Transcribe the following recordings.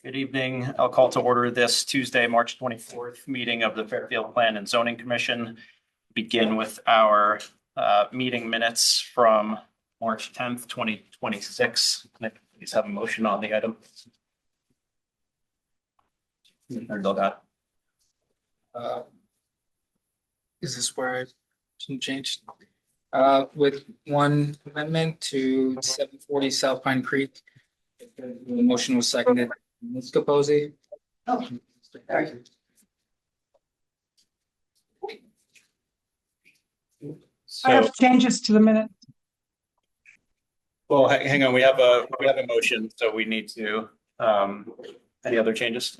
Good evening. I'll call to order this Tuesday, March 24th meeting of the Fairfield Plan and Zoning Commission. Begin with our meeting minutes from March 10th, 2026. Please have a motion on the item. Is this where I can change? With one amendment to 740 South Pine Creek. The motion was seconded. Ms. Capozzi. Oh, sorry. I have changes to the minute. Well, hang on. We have a motion, so we need to. Any other changes?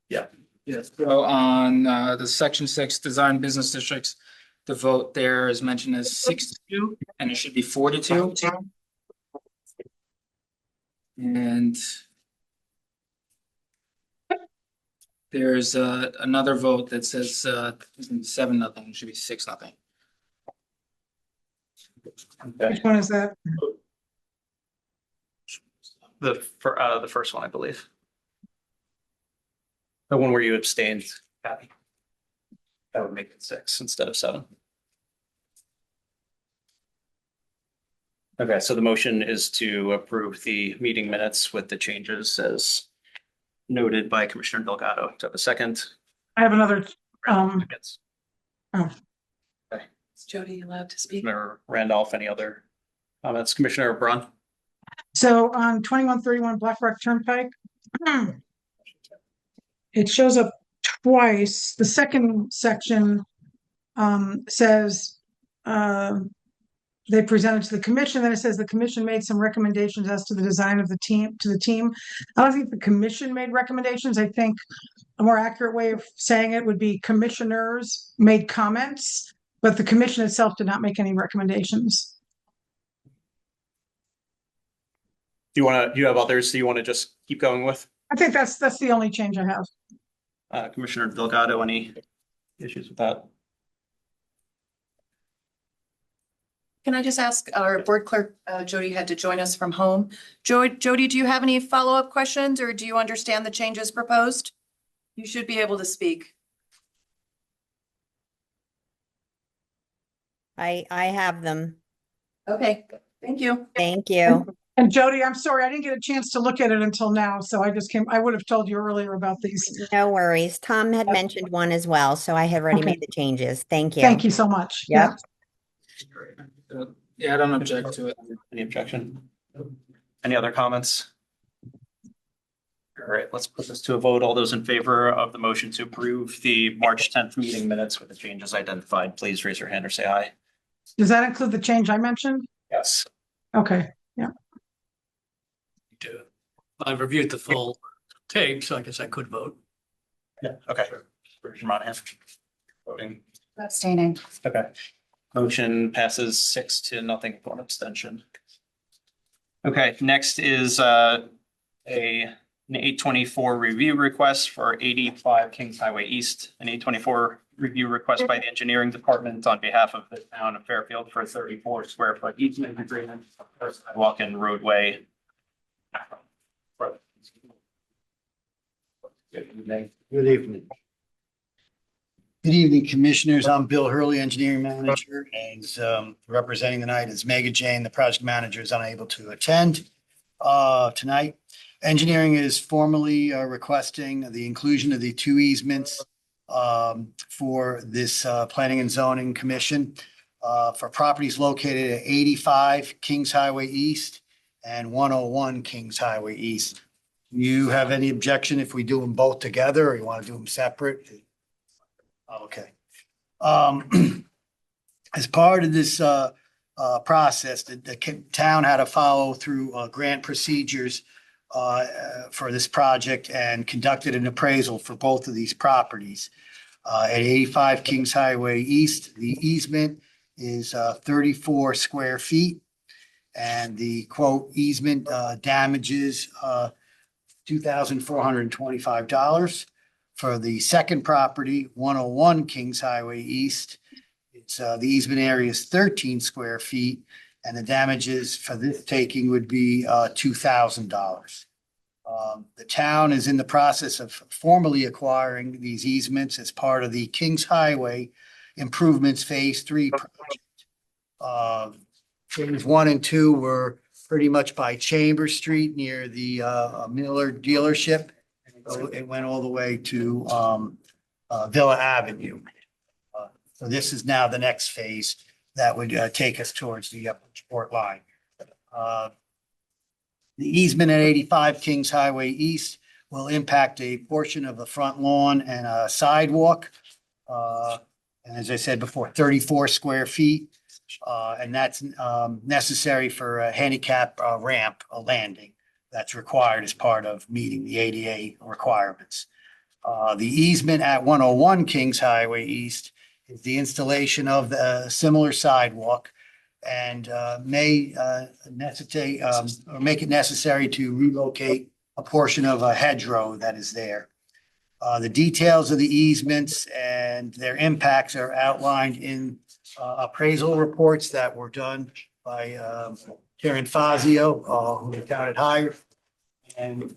Yeah. Yes. So on the section 6 design business districts, the vote there is mentioned as 6-2, and it should be 4-2. And there's another vote that says 7-0. It should be 6-0. Okay. Which one is that? The first one, I believe. The one where you abstained, Kathy. That would make it 6 instead of 7. Okay, so the motion is to approve the meeting minutes with the changes as noted by Commissioner Delgado. To have a second? I have another. Seconds. Oh. Okay. Is Jody allowed to speak? Commissioner Randolph, any other comments? Commissioner Braun? So on 2131 Black Rock Turnpike, it shows up twice. The second section says they presented to the commission. Then it says the commission made some recommendations as to the design of the team. I don't think the commission made recommendations. I think a more accurate way of saying it would be commissioners made comments, but the commission itself did not make any recommendations. Do you have others? Do you want to just keep going with? I think that's the only change I have. Commissioner Delgado, any issues with that? Can I just ask our board clerk, Jody had to join us from home. Jody, do you have any follow-up questions or do you understand the changes proposed? You should be able to speak. I have them. Okay, thank you. Thank you. And Jody, I'm sorry, I didn't get a chance to look at it until now, so I would have told you earlier about these. No worries. Tom had mentioned one as well, so I had already made the changes. Thank you. Thank you so much. Yep. Yeah, I don't object to it. Any objection? Any other comments? All right, let's put this to a vote. All those in favor of the motion to approve the March 10th meeting minutes with the changes identified, please raise your hand or say aye. Does that include the change I mentioned? Yes. Okay, yeah. I've reviewed the full tape, so I guess I could vote. Yeah, okay. Raise your hand. Voting. Abstaining. Okay. Motion passes 6-0 for an abstention. Okay, next is an 824 review request for 85 Kings Highway East. An 824 review request by the engineering department on behalf of the town of Fairfield for a 34 square foot easement agreement for sidewalk and roadway. Good evening. Good evening. Good evening, commissioners. I'm Bill Hurley, engineering manager, and representing tonight is Megan Jane, the project manager, is unable to attend tonight. Engineering is formally requesting the inclusion of the 2 easements for this Planning and Zoning Commission for properties located at 85 Kings Highway East and 101 Kings Highway East. You have any objection if we do them both together, or you want to do them separate? Okay. As part of this process, the town had to follow through grant procedures for this project and conducted an appraisal for both of these properties. At 85 Kings Highway East, the easement is 34 square feet, and the quote easement damages $2,425. For the second property, 101 Kings Highway East, it's the easement area is 13 square feet, and the damages for this taking would be $2,000. The town is in the process of formally acquiring these easements as part of the Kings Highway Improvements Phase 3 project. Phase 1 and 2 were pretty much by Chambers Street near the Miller dealership. It went all the way to Villa Avenue. So this is now the next phase that would take us towards the Port line. The easement at 85 Kings Highway East will impact a portion of the front lawn and a sidewalk. And as I said before, 34 square feet. And that's necessary for a handicap ramp, a landing that's required as part of meeting the ADA requirements. The easement at 101 Kings Highway East is the installation of the similar sidewalk and may necessitate or make it necessary to relocate a portion of a hedgerow that is there. The details of the easements and their impacts are outlined in appraisal reports that were done by Karen Fazio, who the town had hired. And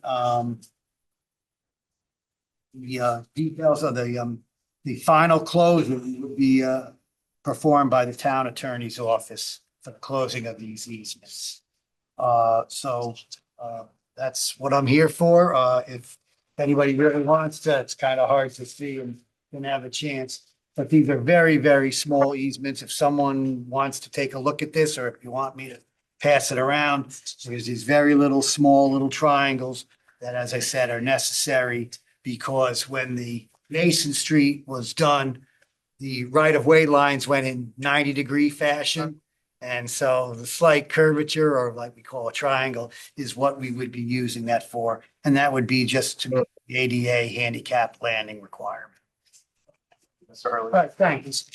the details of the final closing would be performed by the town attorney's office for the closing of these easements. So that's what I'm here for. If anybody really wants to, it's kind of hard to see and can have a chance. But these are very, very small easements. If someone wants to take a look at this, or if you want me to pass it around, there's these very small little triangles that, as I said, are necessary because when the Mason Street was done, the right-of-way lines went in 90-degree fashion. And so the slight curvature, or like we call a triangle, is what we would be using that for. And that would be just to meet the ADA handicap landing requirement. Mr. Hurley. All right, thanks.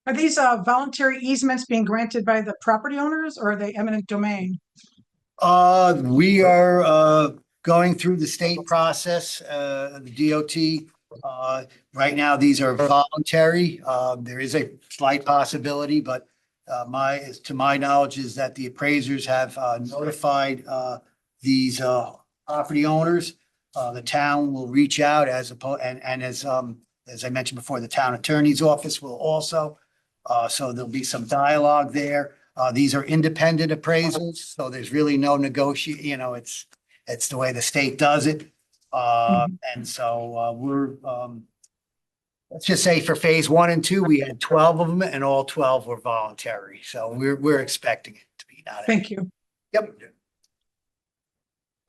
Are these voluntary easements being granted by the property owners or are they eminent domain? We are going through the state process, the DOT. Right now, these are voluntary. There is a slight possibility, but to my knowledge is that the appraisers have notified these property owners. The town will reach out as I mentioned before, the town attorney's office will also. So there'll be some dialogue there. These are independent appraisals, so there's really no negotiation. It's the way the state does it. And so let's just say for phase 1 and 2, we had 12 of them and all 12 were voluntary. So we're expecting it to be not. Thank you. Yep.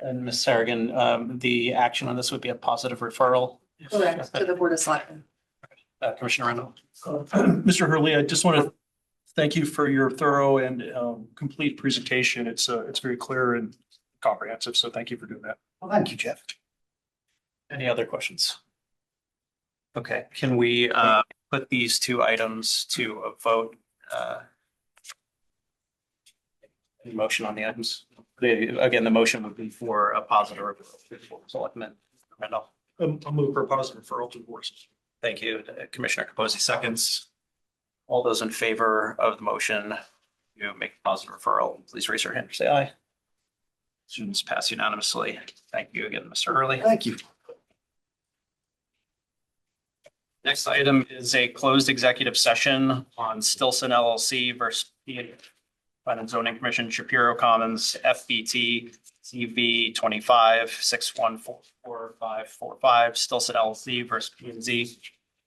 And Ms. Sargan, the action on this would be a positive referral. Correct, to the Board of Selectmen. Commissioner Randall. Mr. Hurley, I just want to thank you for your thorough and complete presentation. It's very clear and comprehensive, so thank you for doing that. Well, thank you, Jeff. Any other questions? Okay, can we put these two items to a vote? Any motion on the items? Again, the motion would be for a positive referral. Selectman Randall. I'll move for a positive referral to the board. Thank you. Commissioner Capozzi seconds. All those in favor of the motion to make a positive referral, please raise your hand or say aye. Students pass unanimously. Thank you again, Mr. Hurley. Thank you. Next item is a closed executive session on Stilson LLC versus Planning and Zoning Commission, Shapiro Commons, FBT, CV 25-614545, Stilson LLC versus P&Z,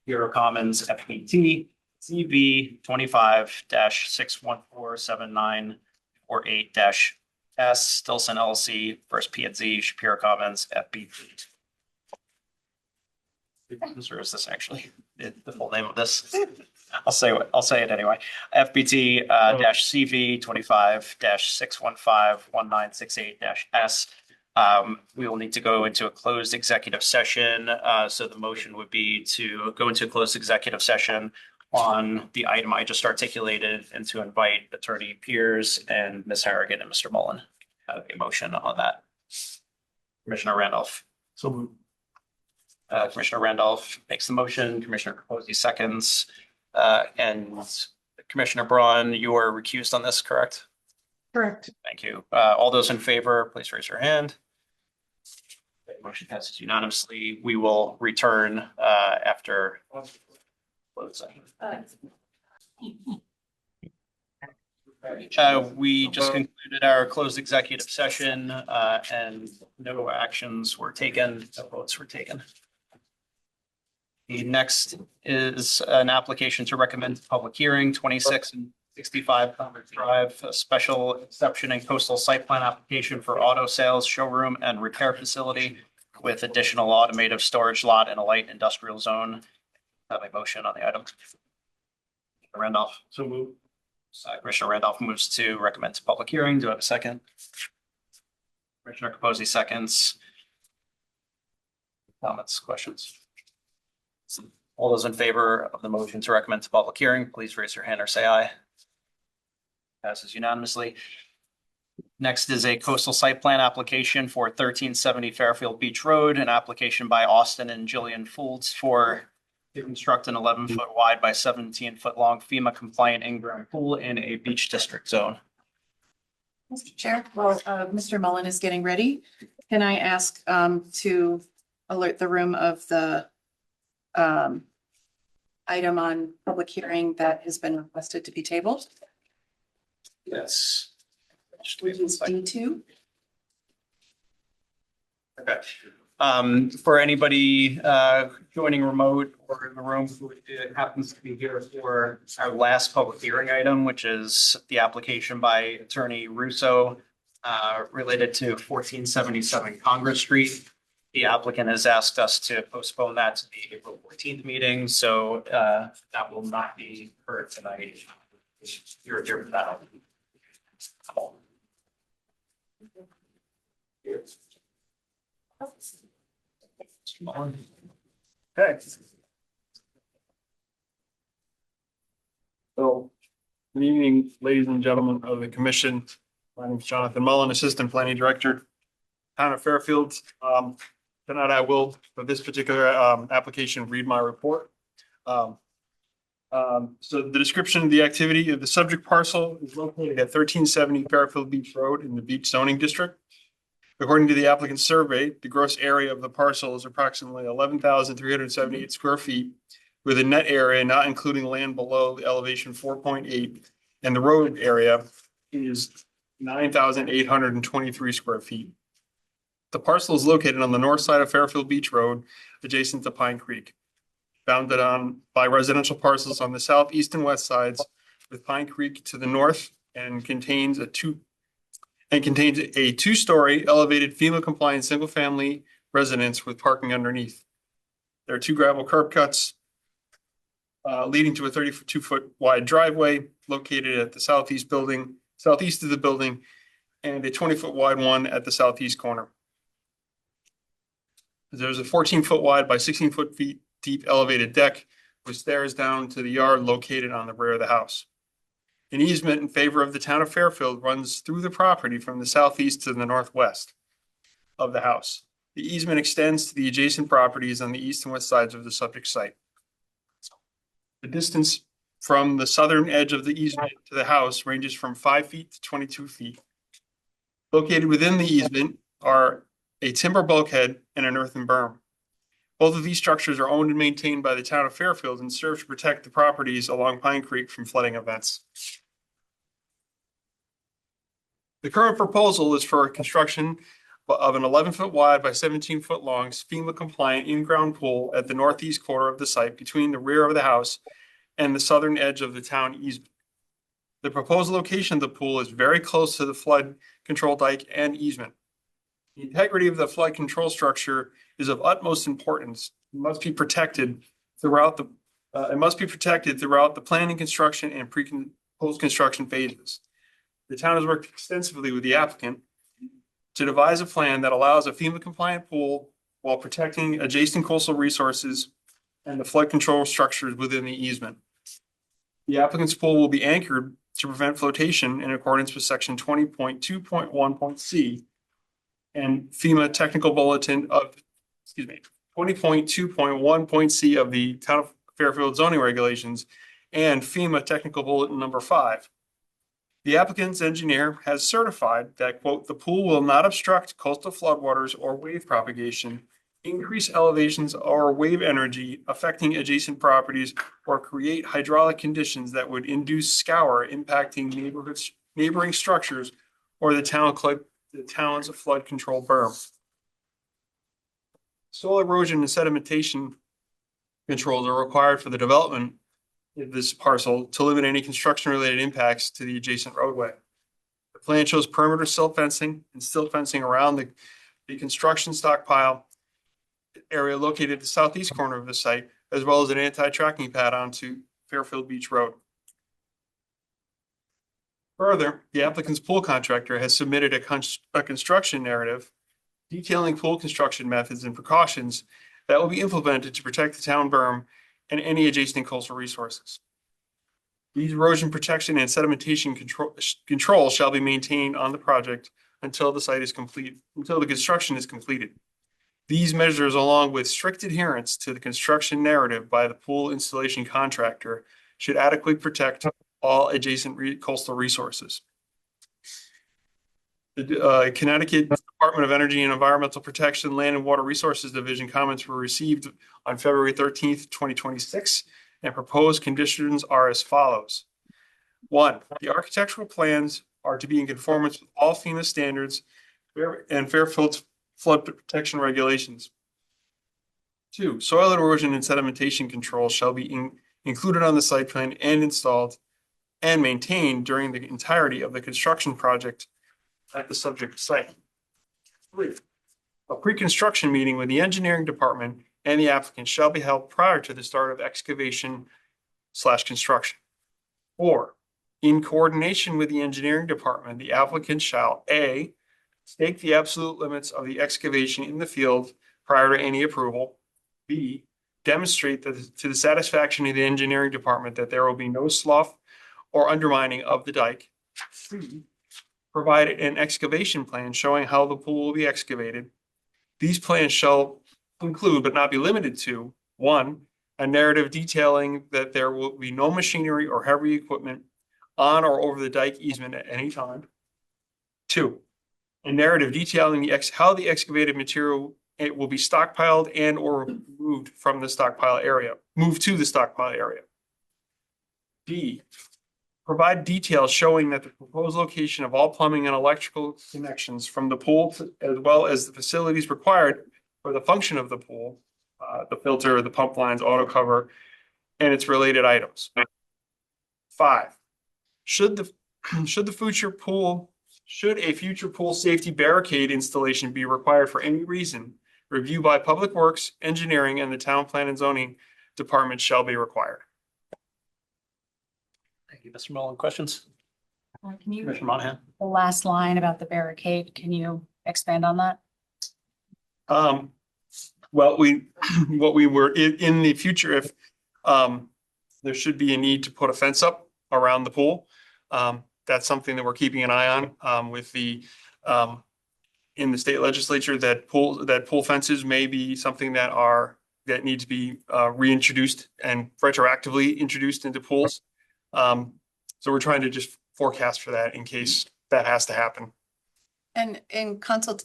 Shapiro Commons, FBT, CV 25-6147948-S, Stilson LLC versus P&Z, Shapiro Commons, FBT. Or is this actually the full name of this? I'll say it anyway. FBT CV 25-6151968-S. We will need to go into a closed executive session. So the motion would be to go into a closed executive session on the item I just articulated and to invite Attorney Piers and Ms. Harrigan and Mr. Mullen. A motion on that. Commissioner Randolph. So moved. Commissioner Randolph makes the motion, Commissioner Capozzi seconds, and Commissioner Braun, you are recused on this, correct? Correct. Thank you. All those in favor, please raise your hand. Motion passes unanimously. We will return after. We just concluded our closed executive session and no actions were taken, no votes were taken. The next is an application to recommend public hearing, 26 and 65 Congress Drive, a special exception and coastal site plan application for auto sales, showroom and repair facility with additional automated storage lot in a light industrial zone. Have a motion on the item. Randolph. So move. Commissioner Randolph moves to recommend to public hearing. Do I have a second? Commissioner Capozzi seconds. Comments, questions? All those in favor of the motion to recommend to public hearing, please raise your hand or say aye. Passes unanimously. Next is a coastal site plan application for 1370 Fairfield Beach Road, an application by Austin and Jillian Folds to construct an 11-foot wide by 17-foot long FEMA compliant in-ground pool in a beach district zone. Mr. Chair, while Mr. Mullen is getting ready, can I ask to alert the room of the item on public hearing that has been requested to be tabled? Yes. Which is D2. Okay. For anybody joining remote or in the room who happens to be here for our last public hearing item, which is the application by Attorney Russo related to 1477 Congress Street. The applicant has asked us to postpone that to the April 14th meeting, so that will not be heard tonight. You're here for that. Okay. So, good evening, ladies and gentlemen of the commission. My name is Jonathan Mullen, Assistant Planning Director, Town of Fairfield. Tonight I will, for this particular application, read my report. So the description of the activity of the subject parcel is located at 1370 Fairfield Beach Road in the Beach Zoning District. According to the applicant's survey, the gross area of the parcel is approximately 11,378 square feet, with a net area not including land below the elevation 4.8, and the road area is 9,823 square feet. The parcel is located on the north side of Fairfield Beach Road, adjacent to Pine Creek, bounded on by residential parcels on the south, east, and west sides, with Pine Creek to the north, and contains a two-story elevated FEMA compliant single-family residence with parking underneath. There are two gravel curb cuts leading to a 32-foot wide driveway located at the southeast of the building, and a 20-foot wide one at the southeast corner. There's a 14-foot wide by 16-foot deep elevated deck with stairs down to the yard located on the rear of the house. An easement in favor of the town of Fairfield runs through the property from the southeast to the northwest of the house. The easement extends to the adjacent properties on the east and west sides of the subject site. The distance from the southern edge of the easement to the house ranges from 5 feet to 22 feet. Located within the easement are a timber bulkhead and an earthen berm. Both of these structures are owned and maintained by the town of Fairfield and serve to protect the properties along Pine Creek from flooding events. The current proposal is for construction of an 11-foot wide by 17-foot long FEMA compliant in-ground pool at the northeast corner of the site between the rear of the house and the southern edge of the town easement. The proposed location of the pool is very close to the flood control dike and easement. The integrity of the flood control structure is of utmost importance. It must be protected throughout the planning, construction, and post-construction phases. The town has worked extensively with the applicant to devise a plan that allows a FEMA compliant pool while protecting adjacent coastal resources and the flood control structures within the easement. The applicant's pool will be anchored to prevent flotation in accordance with section 20.2.1.c and FEMA technical bulletin of, 20.2.1.c of the town of Fairfield zoning regulations, and FEMA Technical Bulletin number 5. The applicant's engineer has certified that, quote, "the pool will not obstruct coastal floodwaters or wave propagation, increase elevations or wave energy affecting adjacent properties, or create hydraulic conditions that would induce scour impacting neighboring structures or the town's flood control berm." Soil erosion and sedimentation controls are required for the development of this parcel to limit any construction-related impacts to the adjacent roadway. The plan shows perimeter silt fencing and silt fencing around the construction stockpile area located at the southeast corner of the site, as well as an anti-tracking pad onto Fairfield Beach Road. Further, the applicant's pool contractor has submitted a construction narrative detailing pool construction methods and precautions that will be implemented to protect the town berm and any adjacent coastal resources. These erosion protection and sedimentation control shall be maintained on the project until the construction is completed. These measures, along with strict adherence to the construction narrative by the pool installation contractor, should adequately protect all adjacent coastal resources. The Connecticut Department of Energy and Environmental Protection Land and Water Resources Division comments were received on February 13th, 2026, and proposed conditions are as follows. 1, the architectural plans are to be in conformance with all FEMA standards and Fairfield's flood protection regulations. 2, soil erosion and sedimentation control shall be included on the site plan and installed and maintained during the entirety of the construction project at the subject site. 3, a pre-construction meeting with the engineering department and the applicant shall be held prior to the start of excavation/construction. 4, in coordination with the engineering department, the applicant shall A, stake the absolute limits of the excavation in the field prior to any approval. B, demonstrate that to the satisfaction of the engineering department that there will be no slough or undermining of the dike. C, provide an excavation plan showing how the pool will be excavated. These plans shall include, but not be limited to, 1, a narrative detailing that there will be no machinery or heavy equipment on or over the dike easement at any time. 2, a narrative detailing how the excavated material will be stockpiled and or moved to the stockpile area. D, provide details showing that the proposed location of all plumbing and electrical connections from the pool as well as the facilities required for the function of the pool, the filter, the pump lines, auto cover, and its related items. 5, should a future pool safety barricade installation be required for any reason, review by Public Works, Engineering, and the Town Plan and Zoning Department shall be required. Thank you, Mr. Mullen. Questions? Can you, Commissioner Monahan? the last line about the barricade, can you expand on that? Well, what we were in the future, if there should be a need to put a fence up around the pool, that's something that we're keeping an eye on with the in the state legislature, that pool fences may be something that need to be reintroduced and retroactively introduced into pools. So we're trying to just forecast for that in case that has to happen. And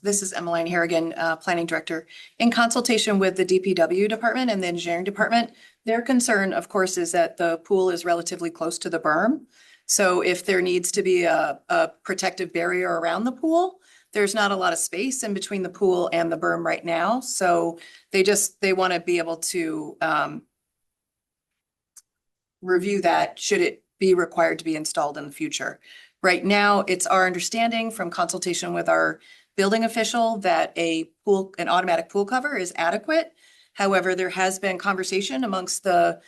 this is Emmeline Harrigan, Planning Director. In consultation with the DPW department and the engineering department, their concern, of course, is that the pool is relatively close to the berm. So if there needs to be a protective barrier around the pool, there's not a lot of space in between the pool and the berm right now. So they want to be able to review that should it be required to be installed in the future. Right now, it's our understanding from consultation with our building official that an automatic pool cover is adequate. However, there has been conversation amongst the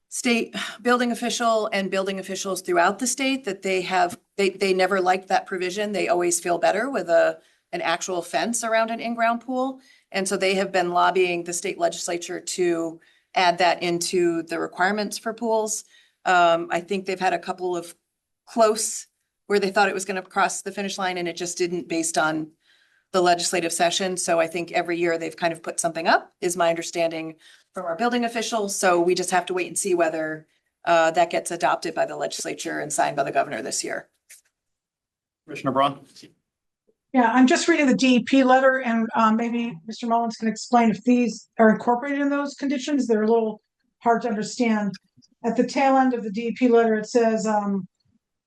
state building official and building officials throughout the state that they never liked that provision. They always feel better with an actual fence around an in-ground pool. And so they have been lobbying the state legislature to add that into the requirements for pools. I think they've had a couple of close where they thought it was going to cross the finish line and it just didn't based on the legislative session. So I think every year they've kind of put something up, is my understanding from our building officials. So we just have to wait and see whether that gets adopted by the legislature and signed by the governor this year. Commissioner Braun? Yeah, I'm just reading the DEP letter and maybe Mr. Mullins can explain if these are incorporated in those conditions. They're a little hard to understand. At the tail end of the DEP letter, it says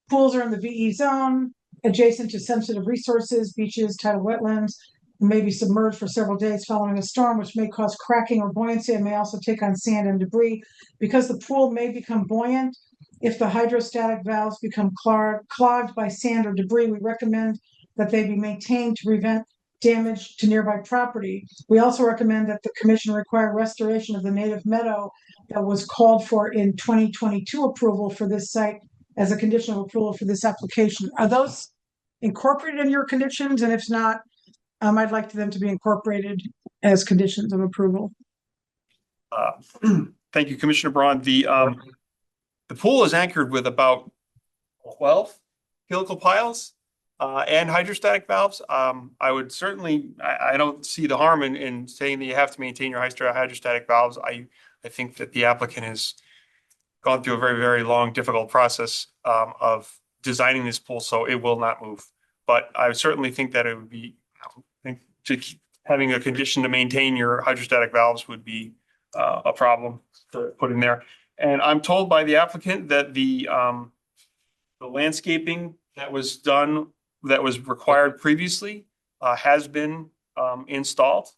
pools are in the VE zone, adjacent to sensitive resources, beaches, tidal wetlands, may be submerged for several days following a storm, which may cause cracking or buoyancy and may also take on sand and debris. Because the pool may become buoyant if the hydrostatic valves become clogged by sand or debris, we recommend that they be maintained to prevent damage to nearby property. We also recommend that the commission require restoration of the native meadow that was called for in 2022 approval for this site as a condition of approval for this application. Are those incorporated in your conditions? And if not, I'd like them to be incorporated as conditions of approval. Thank you, Commissioner Braun. The pool is anchored with about 12 helical piles and hydrostatic valves. I would certainly, I don't see the harm in saying that you have to maintain your hydrostatic valves. I think that the applicant has gone through a very, very long, difficult process of designing this pool, so it will not move. But I certainly think that it would be, having a condition to maintain your hydrostatic valves would be a problem to put in there. And I'm told by the applicant that the landscaping that was done, that was required previously, has been installed.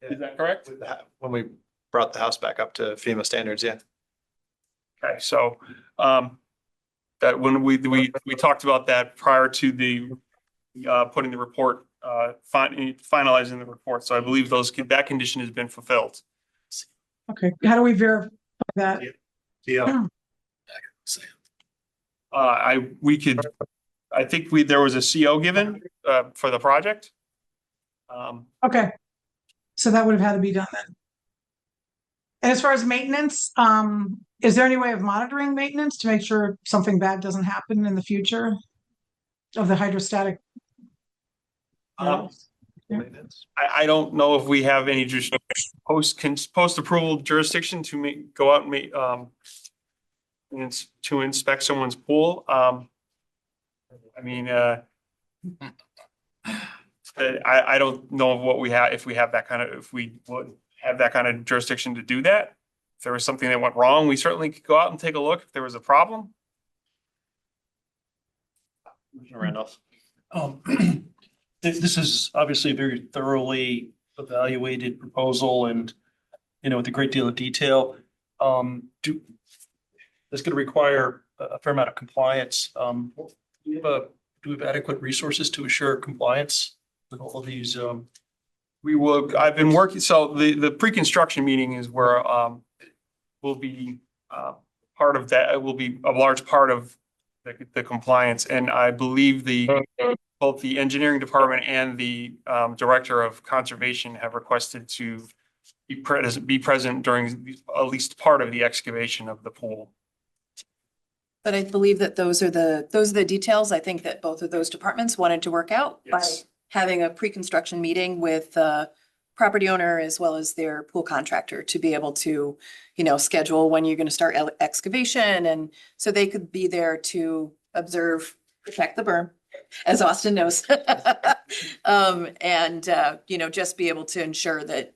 Is that correct? When we brought the house back up to FEMA standards, yeah. Okay, so that when we talked about that prior to the putting the report, finalizing the report. So I believe that condition has been fulfilled. Okay, how do we verify that? Yeah. I think there was a CO given for the project. Okay, so that would have had to be done then. And as far as maintenance, is there any way of monitoring maintenance to make sure something bad doesn't happen in the future of the hydrostatic? I don't know if we have any just post approval jurisdiction to go out and to inspect someone's pool. I mean, I don't know what we have, if we have that kind of, if we would have that kind of jurisdiction to do that. If there was something that went wrong, we certainly could go out and take a look if there was a problem. Commissioner Randolph? This is obviously a very thoroughly evaluated proposal and, with a great deal of detail. It's going to require a fair amount of compliance. Do we have adequate resources to assure compliance with all of these? I've been working, so the pre-construction meeting is where will be part of that. It will be a large part of the compliance. And I believe both the engineering department and the director of conservation have requested to be present during at least part of the excavation of the pool. But I believe that those are the details I think that both of those departments wanted to work out by Yes. having a pre-construction meeting with the property owner as well as their pool contractor to be able to, schedule when you're going to start excavation. And so they could be there to observe, protect the berm, as Austin knows. And just be able to ensure that,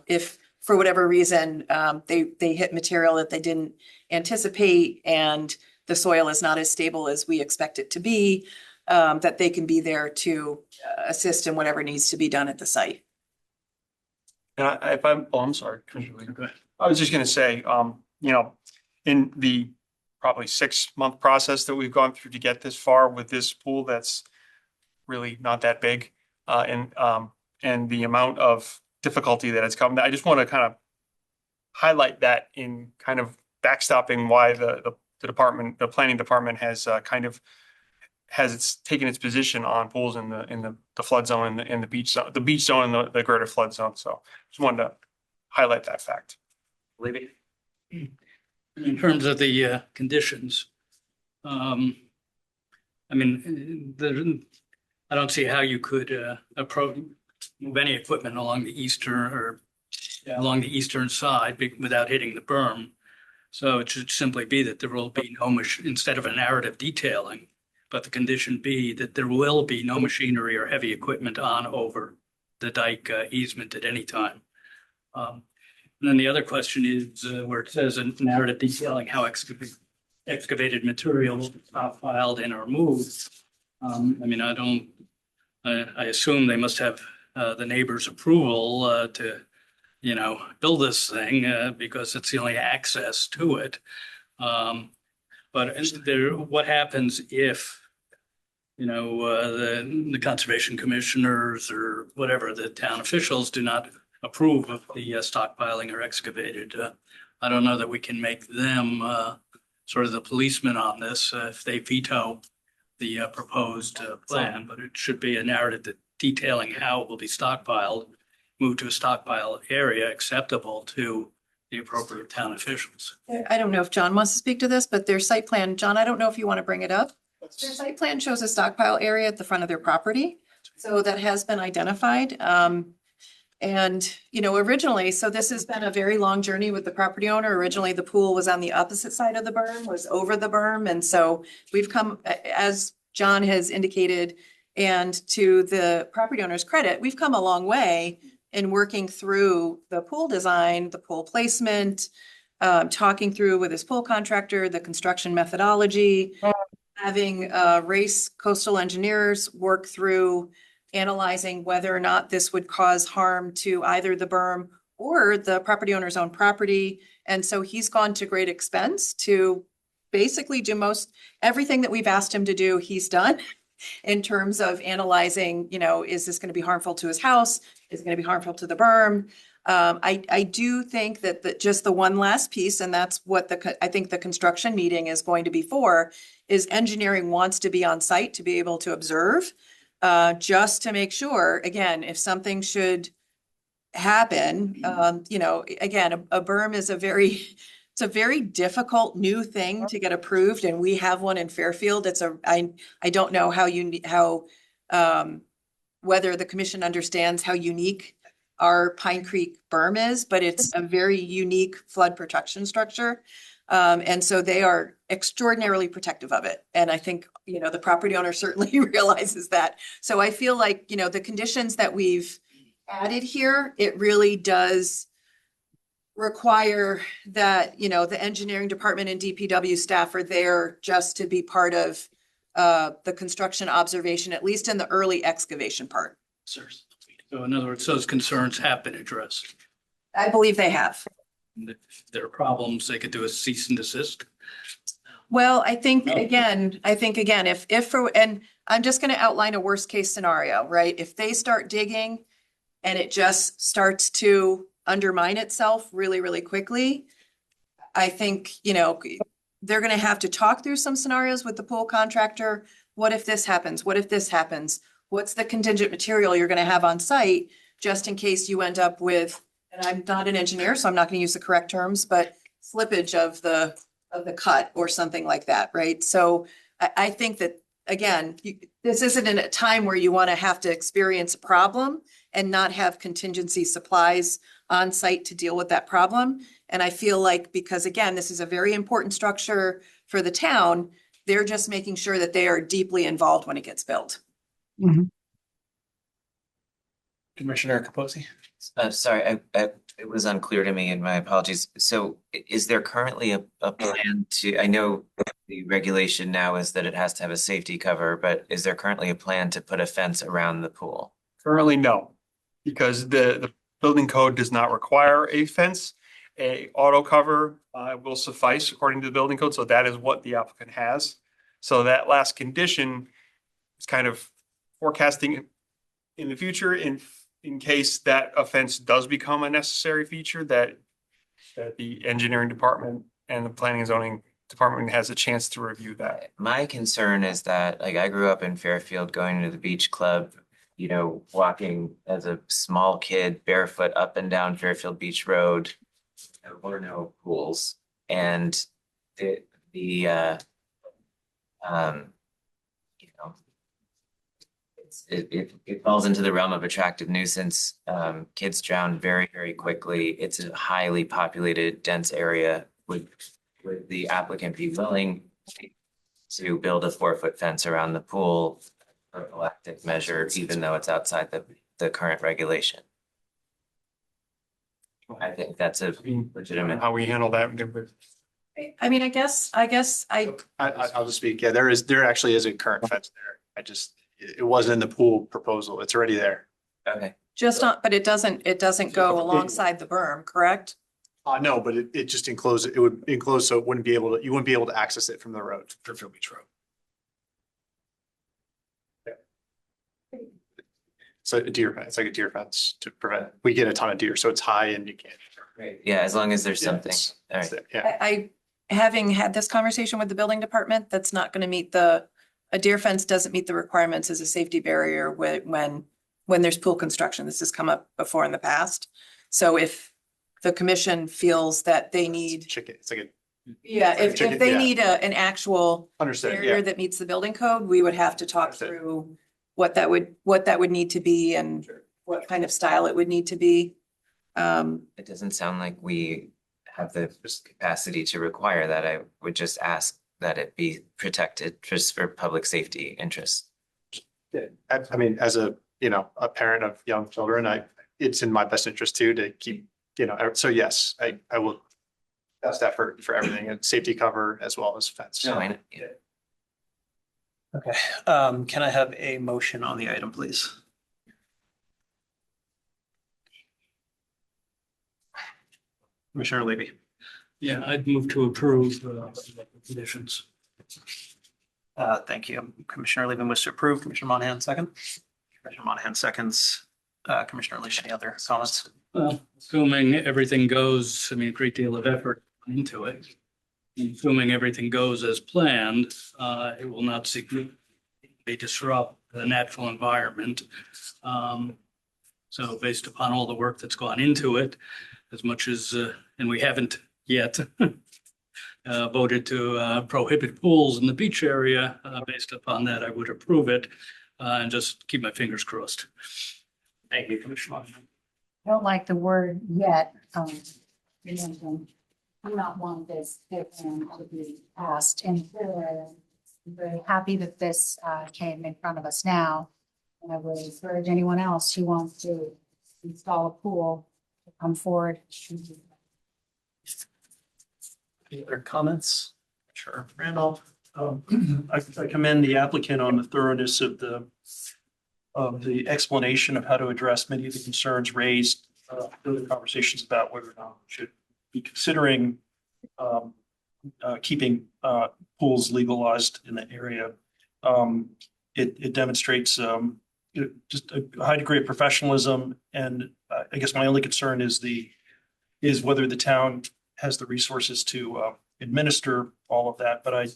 if for whatever reason, they hit material that they didn't anticipate and the soil is not as stable as we expect it to be, that they can be there to assist in whatever needs to be done at the site. And I'm sorry. Go ahead. I was just going to say, in the probably 6-month process that we've gone through to get this far with this pool, that's really not that big. And the amount of difficulty that has come, I just want to kind of highlight that in kind of backstopping why the planning department has taken its position on pools in the flood zone and the beach zone, and the greater flood zone. So just wanted to highlight that fact. Levy? In terms of the conditions, I don't see how you could move any equipment along the eastern side without hitting the berm. So it should simply be that there will be no instead of a narrative detailing, but the condition be that there will be no machinery or heavy equipment on over the dike easement at any time. And then the other question is where it says a narrative detailing how excavated material will be stockpiled and or moved. I mean, I assume they must have the neighbor's approval to, build this thing because it's the only access to it. But what happens if, the conservation commissioners or whatever, the town officials do not approve of the stockpiling or excavated? I don't know that we can make them sort of the policeman on this if they veto the proposed plan, but it should be a narrative detailing how it will be stockpiled, moved to a stockpile area acceptable to the appropriate town officials. I don't know if John wants to speak to this, but their site plan, John, I don't know if you want to bring it up. Their site plan shows a stockpile area at the front of their property. So that has been identified. And, originally, so this has been a very long journey with the property owner. Originally, the pool was on the opposite side of the berm, was over the berm. And so we've come, as John has indicated, and to the property owner's credit, we've come a long way in working through the pool design, the pool placement, talking through with his pool contractor, the construction methodology, having Race Coastal Engineers work through analyzing whether or not this would cause harm to either the berm or the property owner's own property. And so he's gone to great expense to basically do everything that we've asked him to do, he's done in terms of analyzing, is this going to be harmful to his house? Is it going to be harmful to the berm? I do think that just the one last piece, and that's what I think the construction meeting is going to be for, is engineering wants to be on site to be able to observe, just to make sure, again, if something should happen, again, a berm is it's a very difficult new thing to get approved, and we have one in Fairfield. I don't know whether the commission understands how unique our Pine Creek berm is, but it's a very unique flood protection structure. And so they are extraordinarily protective of it. And I think, the property owner certainly realizes that. So I feel like, the conditions that we've added here, it really does require that, the engineering department and DPW staff are there just to be part of the construction observation, at least in the early excavation part. So in other words, those concerns have been addressed. I believe they have. And if there are problems, they could do a cease and desist. Well, I think again, and I'm just going to outline a worst case scenario, right? If they start digging and it just starts to undermine itself really, really quickly, I think, they're going to have to talk through some scenarios with the pool contractor. What if this happens? What if this happens? What's the contingent material you're going to have on site just in case you end up with, and I'm not an engineer, so I'm not going to use the correct terms, but slippage of the cut or something like that, right? So I think that, again, this isn't in a time where you want to have to experience a problem and not have contingency supplies on site to deal with that problem. And I feel like, because again, this is a very important structure for the town, they're just making sure that they are deeply involved when it gets built. Commissioner Kaposi? Sorry, it was unclear to me, and my apologies. So is there currently a plan I know the regulation now is that it has to have a safety cover, but is there currently a plan to put a fence around the pool? Currently, no, because the building code does not require a fence. A auto cover will suffice according to the building code. So that is what the applicant has. So that last condition is kind of forecasting in the future in case that offense does become a necessary feature, that the engineering department and the planning and zoning department has a chance to review that. My concern is that, like, I grew up in Fairfield going to the beach club, walking as a small kid barefoot up and down Fairfield Beach Road. There were no pools, and it falls into the realm of attractive nuisance. Kids drown very, very quickly. It's a highly populated, dense area with would the applicant be willing to build a 4-foot fence around the pool for prophylactic measure, even though it's outside the current regulation? I think that's a legitimate. How we handle that. I mean, I guess I'll just speak. Yeah, there actually is a current fence there. It wasn't in the pool proposal. It's already there. Okay. just not, but it doesn't go alongside the berm, correct? No, but it just enclosed, it would enclose, so it wouldn't be able to, you wouldn't be able to access it from the road, Fairfield Beach Road. Yeah. So it's like a deer fence to prevent, we get a ton of deer, so it's high and you can't. Great. Yeah, as long as there's something. All right. Yeah, I, having had this conversation with the building department, that's not gonna meet a deer fence doesn't meet the requirements as a safety barrier when there's pool construction. This has come up before in the past. So if the commission feels that they need, chicken, it's like a, yeah, if chicken, they yeah. need an actual understood, barrier yeah. that meets the building code, we would have to talk Understood. through what that would need to be and what kind of style it would need to be. It doesn't sound like we have the capacity to require that. I would just ask that it be protected just for public safety interests. Yeah, I mean, as a parent of young children, it's in my best interest too, to keep, so yes, I will best effort for everything and safety cover as well as fence. No, I know. Yeah. Okay, can I have a motion on the item, please? Commissioner Levy. Yeah, I'd move to approve the conditions. Thank you. Commissioner Levy moves to approve. Commissioner Monahan second. Commissioner Monahan seconds. Commissioner Leash, any other comments? Well, assuming everything goes, a great deal of effort into it. Assuming everything goes as planned, it will not significantly disrupt the natural environment. So based upon all the work that's gone into it, as much as, and we haven't yet voted to prohibit pools in the beach area, based upon that, I would approve it and just keep my fingers crossed. Thank you, Commissioner Monahan. I don't like the word yet. I'm not one that's different to be passed, and I'm very happy that this came in front of us now. And I would encourage anyone else who wants to install a pool to come forward. Any other comments? Sure. Randolph. I commend the applicant on the thoroughness of the explanation of how to address many of the concerns raised in the conversations about whether or not we should be considering keeping pools legalized in the area. It demonstrates just a high degree of professionalism, and I guess my only concern is whether the town has the resources to administer all of that. But I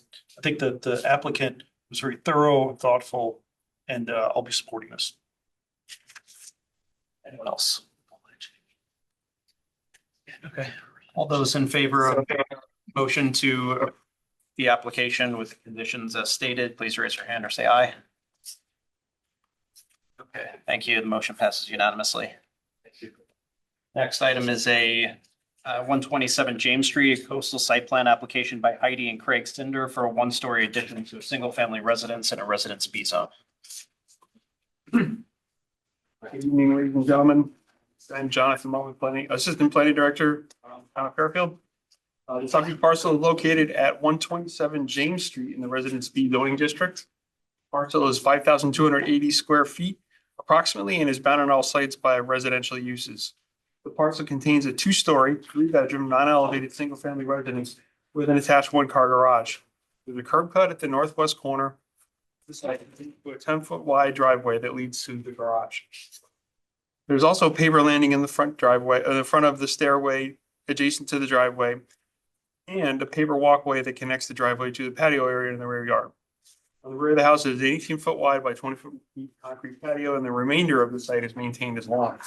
think that the applicant was very thorough and thoughtful, and I'll be supporting this. Anyone else? Okay, all those in favor of motion to the application with the conditions as stated, please raise your hand or say aye. Okay, thank you. The motion passes unanimously. Next item is a 127 James Street, a coastal site plan application by Heidi and Craig Cinder for a one-story addition to a single-family residence in a Residence B zone. Good evening, ladies and gentlemen. I'm Jonathan Mullen, Assistant Planning Director, Town of Fairfield. The subject parcel is located at 127 James Street in the Residence B zoning district. Parcel is 5,280 square feet approximately and is bounded on all sites by residential uses. The parcel contains a 2-story, 3-bedroom, non-elevated, single-family residence with an attached 1-car garage. There's a curb cut at the northwest corner of the site with a 10-foot wide driveway that leads to the garage. There's also a paver landing in the front driveway, the front of the stairway adjacent to the driveway, and a paver walkway that connects the driveway to the patio area in the rear yard. On the rear of the house is an 18-foot wide by 20-foot deep concrete patio, and the remainder of the site is maintained as lawn.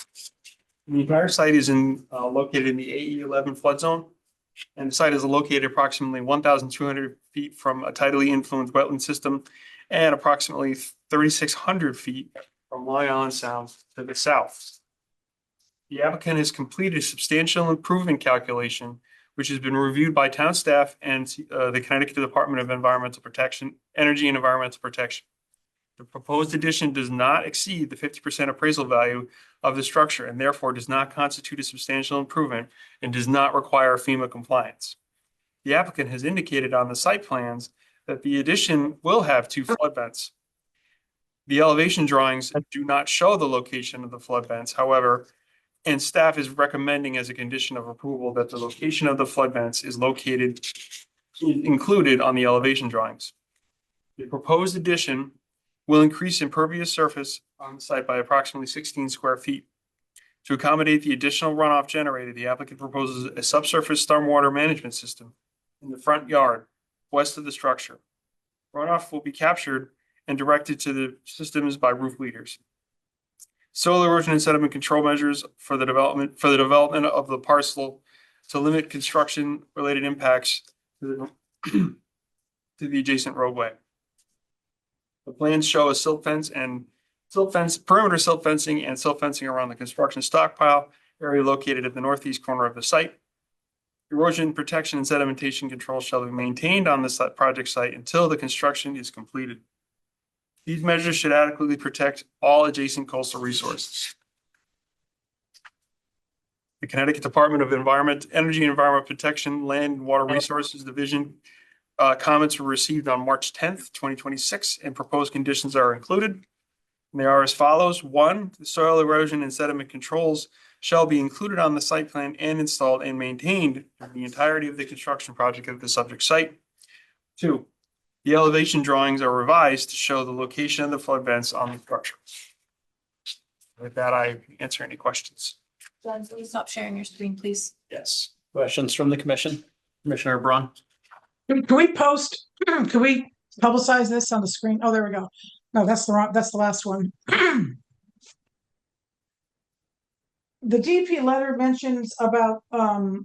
The entire site is located in the AE 11 flood zone, and the site is located approximately 1,200 feet from a tidally influenced wetland system and approximately 3,600 feet from Long Island Sound to the south. The applicant has completed a substantial improvement calculation which has been reviewed by town staff and the Connecticut Department of Environmental Protection, Energy and Environmental Protection. The proposed addition does not exceed the 50% appraisal value of the structure and therefore does not constitute a substantial improvement and does not require FEMA compliance. The applicant has indicated on the site plans that the addition will have 2 flood vents. The elevation drawings do not show the location of the flood vents, however, and staff is recommending as a condition of approval that the location of the flood vents is included on the elevation drawings. The proposed addition will increase impervious surface on the site by approximately 16 square feet. To accommodate the additional runoff generated, the applicant proposes a subsurface stormwater management system in the front yard west of the structure. Runoff will be captured and directed to the systems by roof leaders. Soil erosion and sediment control measures for the development of the parcel to limit construction related impacts to the adjacent roadway. The plans show a perimeter silt fencing and silt fencing around the construction stockpile area located at the northeast corner of the site. Erosion protection and sedimentation control shall be maintained on the project site until the construction is completed. These measures should adequately protect all adjacent coastal resources. The Connecticut Department of Energy and Environment Protection, Land and Water Resources Division comments were received on March 10th, 2026, and proposed conditions are included. And they are as follows. 1, the soil erosion and sediment controls shall be included on the site plan and installed and maintained during the entirety of the construction project of the subject site. 2, the elevation drawings are revised to show the location of the flood vents on the structure. With that, I answer any questions. John, please stop sharing your screen, please. Yes. Questions from the commission? Commissioner Braun? Can we publicize this on the screen? Oh, there we go. No, that's the last one. The DP letter mentions about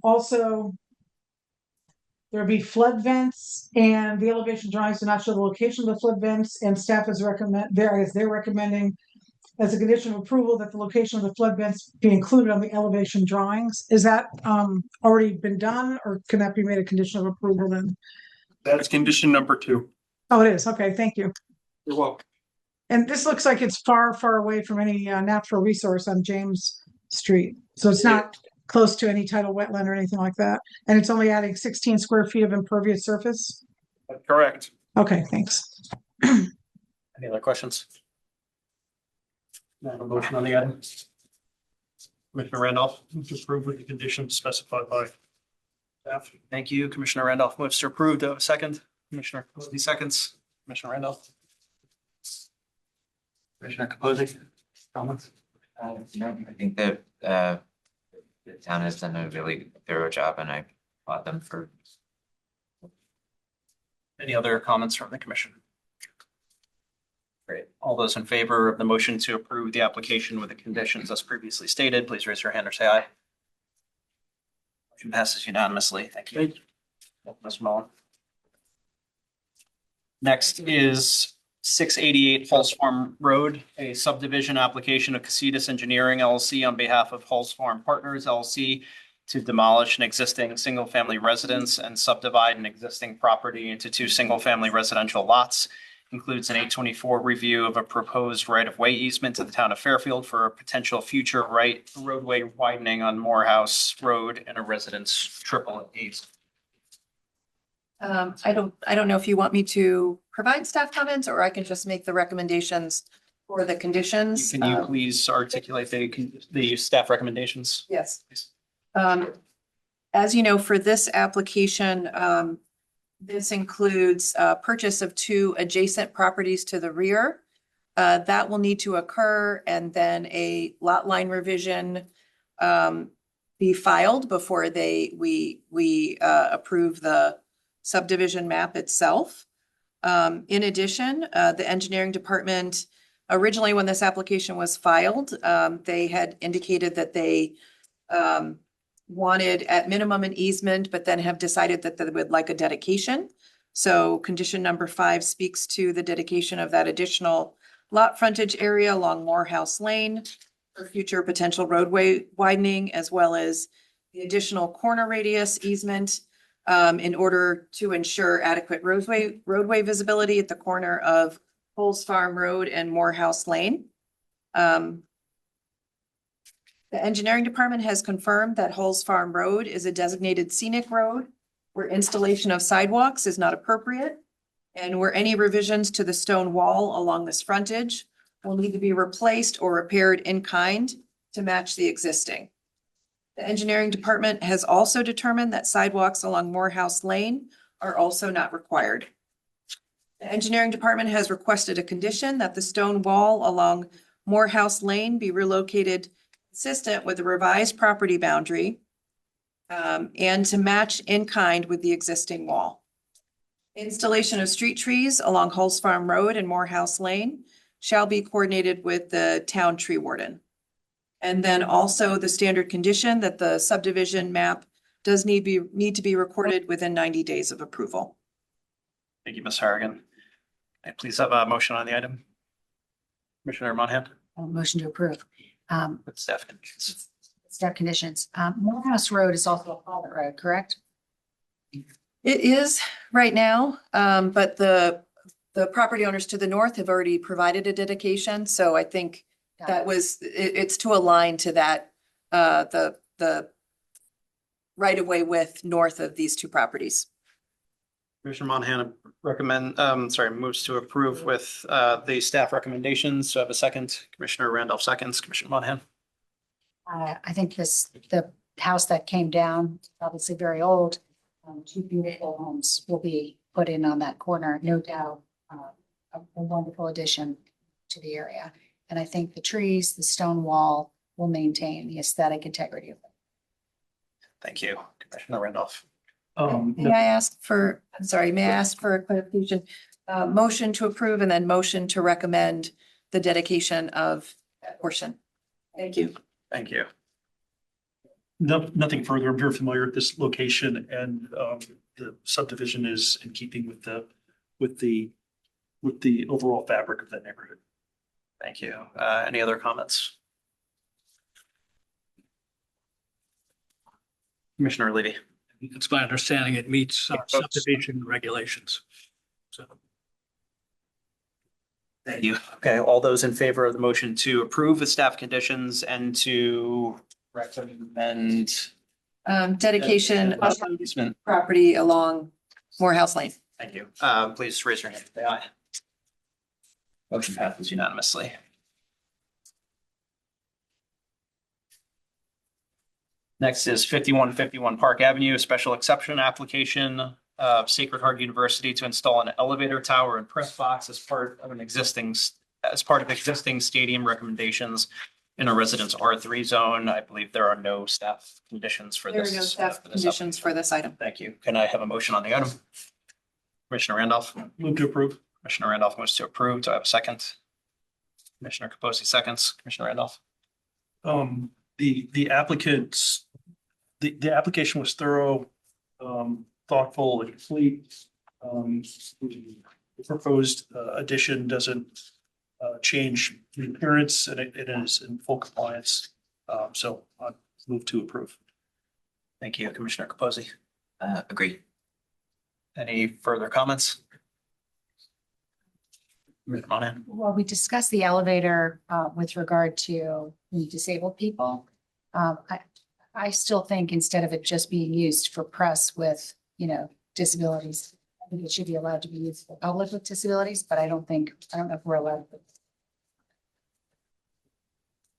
also there'll be flood vents, and the elevation drawings do not show the location of the flood vents, and staff is they're recommending as a condition of approval that the location of the flood vents be included on the elevation drawings. Is that already been done, or can that be made a condition of approval then? That's condition number 2. Oh, it is. Okay, thank you. You're welcome. And this looks like it's far, far away from any natural resource on James Street. So it's not close to any tidal wetland or anything like that. And it's only adding 16 square feet of impervious surface. Correct. Okay, thanks. Any other questions? I have a motion on the item. Commissioner Randolph? Move to approve with the conditions specified by staff. Thank you. Commissioner Randolph moves to approve. Do I have a second? Commissioner Capozzi seconds. Commissioner Randolph? Commissioner Capozzi? Comments? No, I think that the town has done a really thorough job and I applaud them for. Any other comments from the commission? Great. All those in favor of the motion to approve the application with the conditions as previously stated, please raise your hand or say aye. Motion passes unanimously. Thank you. Ms. Mullen. Next is 688 Halls Farm Road, a subdivision application of Casitas Engineering LLC on behalf of Halls Farm Partners LLC to demolish an existing single-family residence and subdivide an existing property into 2 single-family residential lots. Includes an 824 review of a proposed right-of-way easement to the town of Fairfield for a potential future roadway widening on Morehouse Road and a residence triple east. I don't know if you want me to provide staff comments, or I can just make the recommendations for the conditions. Can you please articulate the staff recommendations? Yes. As you know, for this application, this includes purchase of 2 adjacent properties to the rear. That will need to occur, and then a lot line revision be filed before we approve the subdivision map itself. In addition, the engineering department, originally when this application was filed, they had indicated that they wanted at minimum an easement, but then have decided that they would like a dedication. So condition number 5 speaks to the dedication of that additional lot frontage area along Morehouse Lane for future potential roadway widening, as well as the additional corner radius easement in order to ensure adequate roadway visibility at the corner of Coles Farm Road and Morehouse Lane. The engineering department has confirmed that Hulls Farm Road is a designated scenic road where installation of sidewalks is not appropriate, and where any revisions to the stone wall along this frontage will need to be replaced or repaired in kind to match the existing. The engineering department has also determined that sidewalks along Morehouse Lane are also not required. The engineering department has requested a condition that the stone wall along Morehouse Lane be relocated consistent with the revised property boundary and to match in kind with the existing wall. Installation of street trees along Hulls Farm Road and Morehouse Lane shall be coordinated with the town tree warden. And then also the standard condition that the subdivision map does need to be recorded within 90 days of approval. Thank you, Ms. Harrigan. Can I please have a motion on the item? Commissioner Monahan? Motion to approve. With staff conditions. Staff conditions. Morehouse Road is also a private road, correct? It is right now, but the property owners to the north have already provided a dedication. So I think that was, it's to align to that, the right of way width north of these two properties. Commissioner Monahan moves to approve with the staff recommendations. So I have a second. Commissioner Randolph seconds. Commissioner Monahan? I think the house that came down, obviously very old, two beautiful homes will be put in on that corner, no doubt. A wonderful addition to the area. And I think the trees, the stone wall will maintain the aesthetic integrity of it. Thank you. Commissioner Randolph? May I ask for a clarification? Motion to approve and then motion to recommend the dedication of that portion. Thank you. Thank you. Nothing further. I'm very familiar with this location, and the subdivision is in keeping with the overall fabric of that neighborhood. Thank you. Any other comments? Commissioner Levy? It's my understanding it meets subdivision regulations. So. Thank you. Okay, all those in favor of the motion to approve the staff conditions and to recommend Dedication of easement. property along Morehouse Lane. Thank you. Please raise your hand. Say aye. Motion passes unanimously. Next is 5151 Park Avenue, a special exception application of Sacred Heart University to install an elevator tower and press box as part of existing stadium recommendations in a residence R3 zone. I believe there are no staff conditions for There this. are no staff conditions for this item. Thank you. Can I have a motion on the item? Commissioner Randolph? Move to approve. Commissioner Randolph moves to approve. Do I have a second? Commissioner Kaposi seconds. Commissioner Randolph? The applicants, the application was thorough, thoughtful and complete. The proposed addition doesn't change the appearance, and it is in full compliance. So I move to approve. Thank you, Commissioner Kaposi. Agree. Any further comments? Commissioner Monahan? Well, we discussed the elevator with regard to the disabled people. I still think instead of it just being used for press with, disabilities, I think it should be allowed to be used for public with disabilities, but I don't know if we're allowed.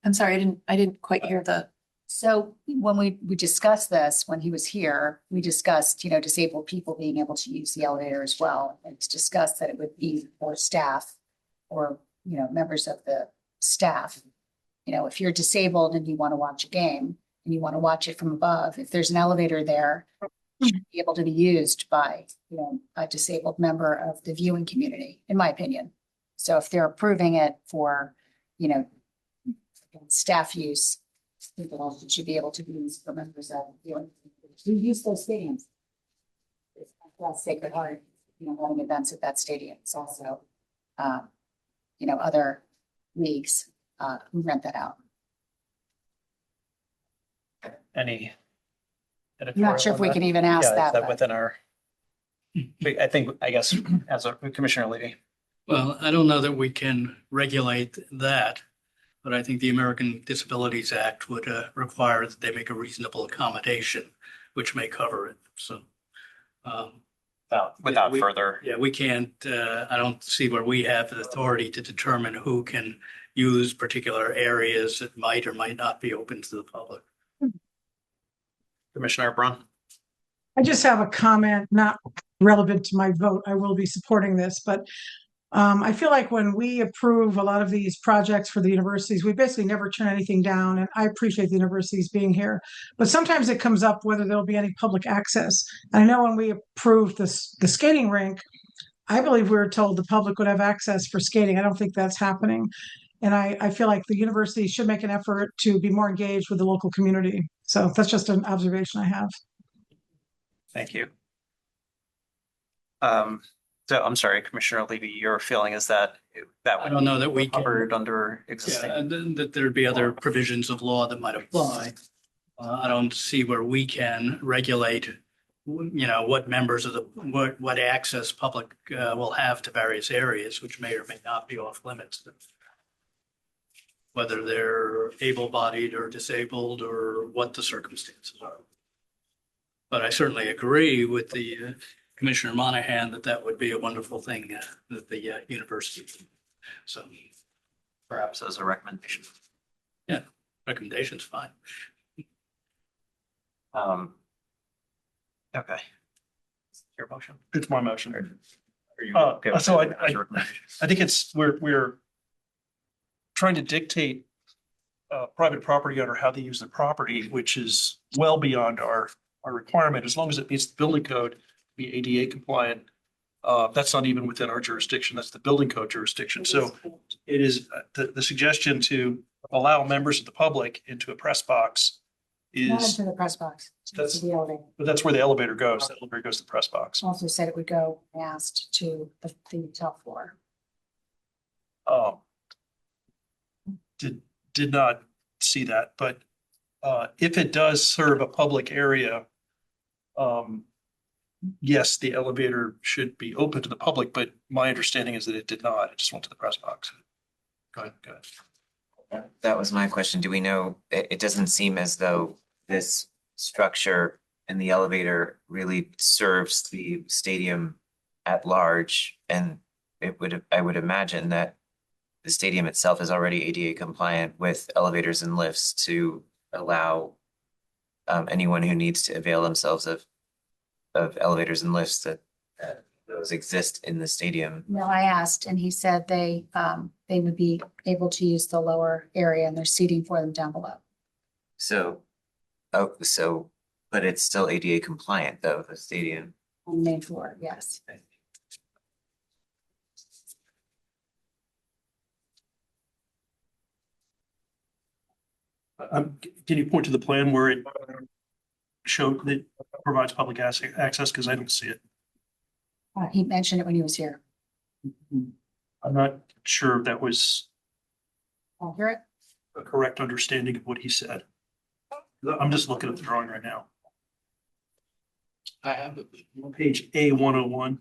I'm sorry, I didn't quite hear the. So when we discussed this, when he was here, we discussed, disabled people being able to use the elevator as well. And it's discussed that it would be for staff or, members of the staff. If you're disabled and you want to watch a game and you want to watch it from above, if there's an elevator there, it should be able to be used by, a disabled member of the viewing community, in my opinion. So if they're approving it for, staff use, people also should be able to be used for members of the viewing community. We use those stadiums. That's Sacred Heart, running events at that stadium. It's also, other leagues who rent that out. Any I'm not sure if we can even ask Yeah, is that, that but within our? I think, I guess, as a Commissioner Levy. Well, I don't know that we can regulate that, but I think the American Disabilities Act would require that they make a reasonable accommodation, which may cover it. So, Without we- further. yeah, we can't, I don't see where we have the authority to determine who can use particular areas that might or might not be open to the public. Commissioner Braun? I just have a comment, not relevant to my vote. I will be supporting this, but I feel like when we approve a lot of these projects for the universities, we basically never turn anything down. And I appreciate the universities being here, but sometimes it comes up whether there'll be any public access. I know when we approved the skating rink, I believe we were told the public would have access for skating. I don't think that's happening. And I feel like the university should make an effort to be more engaged with the local community. So that's just an observation I have. Thank you. So I'm sorry, Commissioner Levy, your feeling is that that I would don't know that we be can, covered under yeah, existing. and then that there'd be other provisions of law that might apply. I don't see where we can regulate, what members of what access public will have to various areas, which may or may not be off limits. Whether they're able-bodied or disabled or what the circumstances are. But I certainly agree with the Commissioner Monahan that that would be a wonderful thing that the university. So Perhaps as a recommendation. recommendation's fine. Okay. Your motion? It's my motion. Are you Uh, okay with so that as a recommendation? I think we're trying to dictate private property owner how they use their property, which is well beyond our requirement, as long as it meets the building code, be ADA compliant. That's not even within our jurisdiction. That's the building code jurisdiction. So it is the suggestion to allow members of the public into a press box not is, into the press box. That's- To the elevator. but that's where the elevator goes. The elevator goes to the press box. Also said it would go past to the top floor. Um, did not see that, but if it does serve a public area, yes, the elevator should be open to the public, but my understanding is that it did not. It just went to the press box. Go ahead, go ahead. That was my question. Do we know, it doesn't seem as though this structure and the elevator really serves the stadium at large. And I would imagine that the stadium itself is already ADA compliant with elevators and lifts to allow anyone who needs to avail themselves of elevators and lifts that those exist in the stadium. No, I asked and he said they would be able to use the lower area and there's seating for them down below. So, but it's still ADA compliant though, the stadium. On the main floor, yes. Can you point to the plan where it showed that provides public access? Because I don't see it. He mentioned it when he was here. I'm not sure if that was I'll hear it. a correct understanding of what he said. I'm just looking at the drawing right now. I have it. Page A101.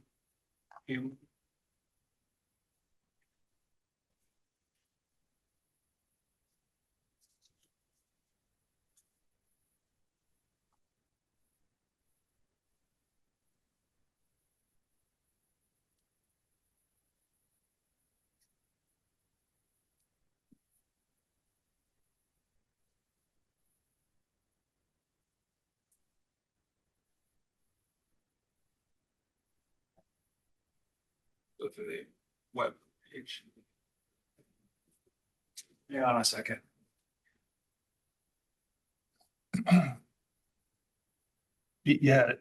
Go to the web page. Hang on a second. Yeah,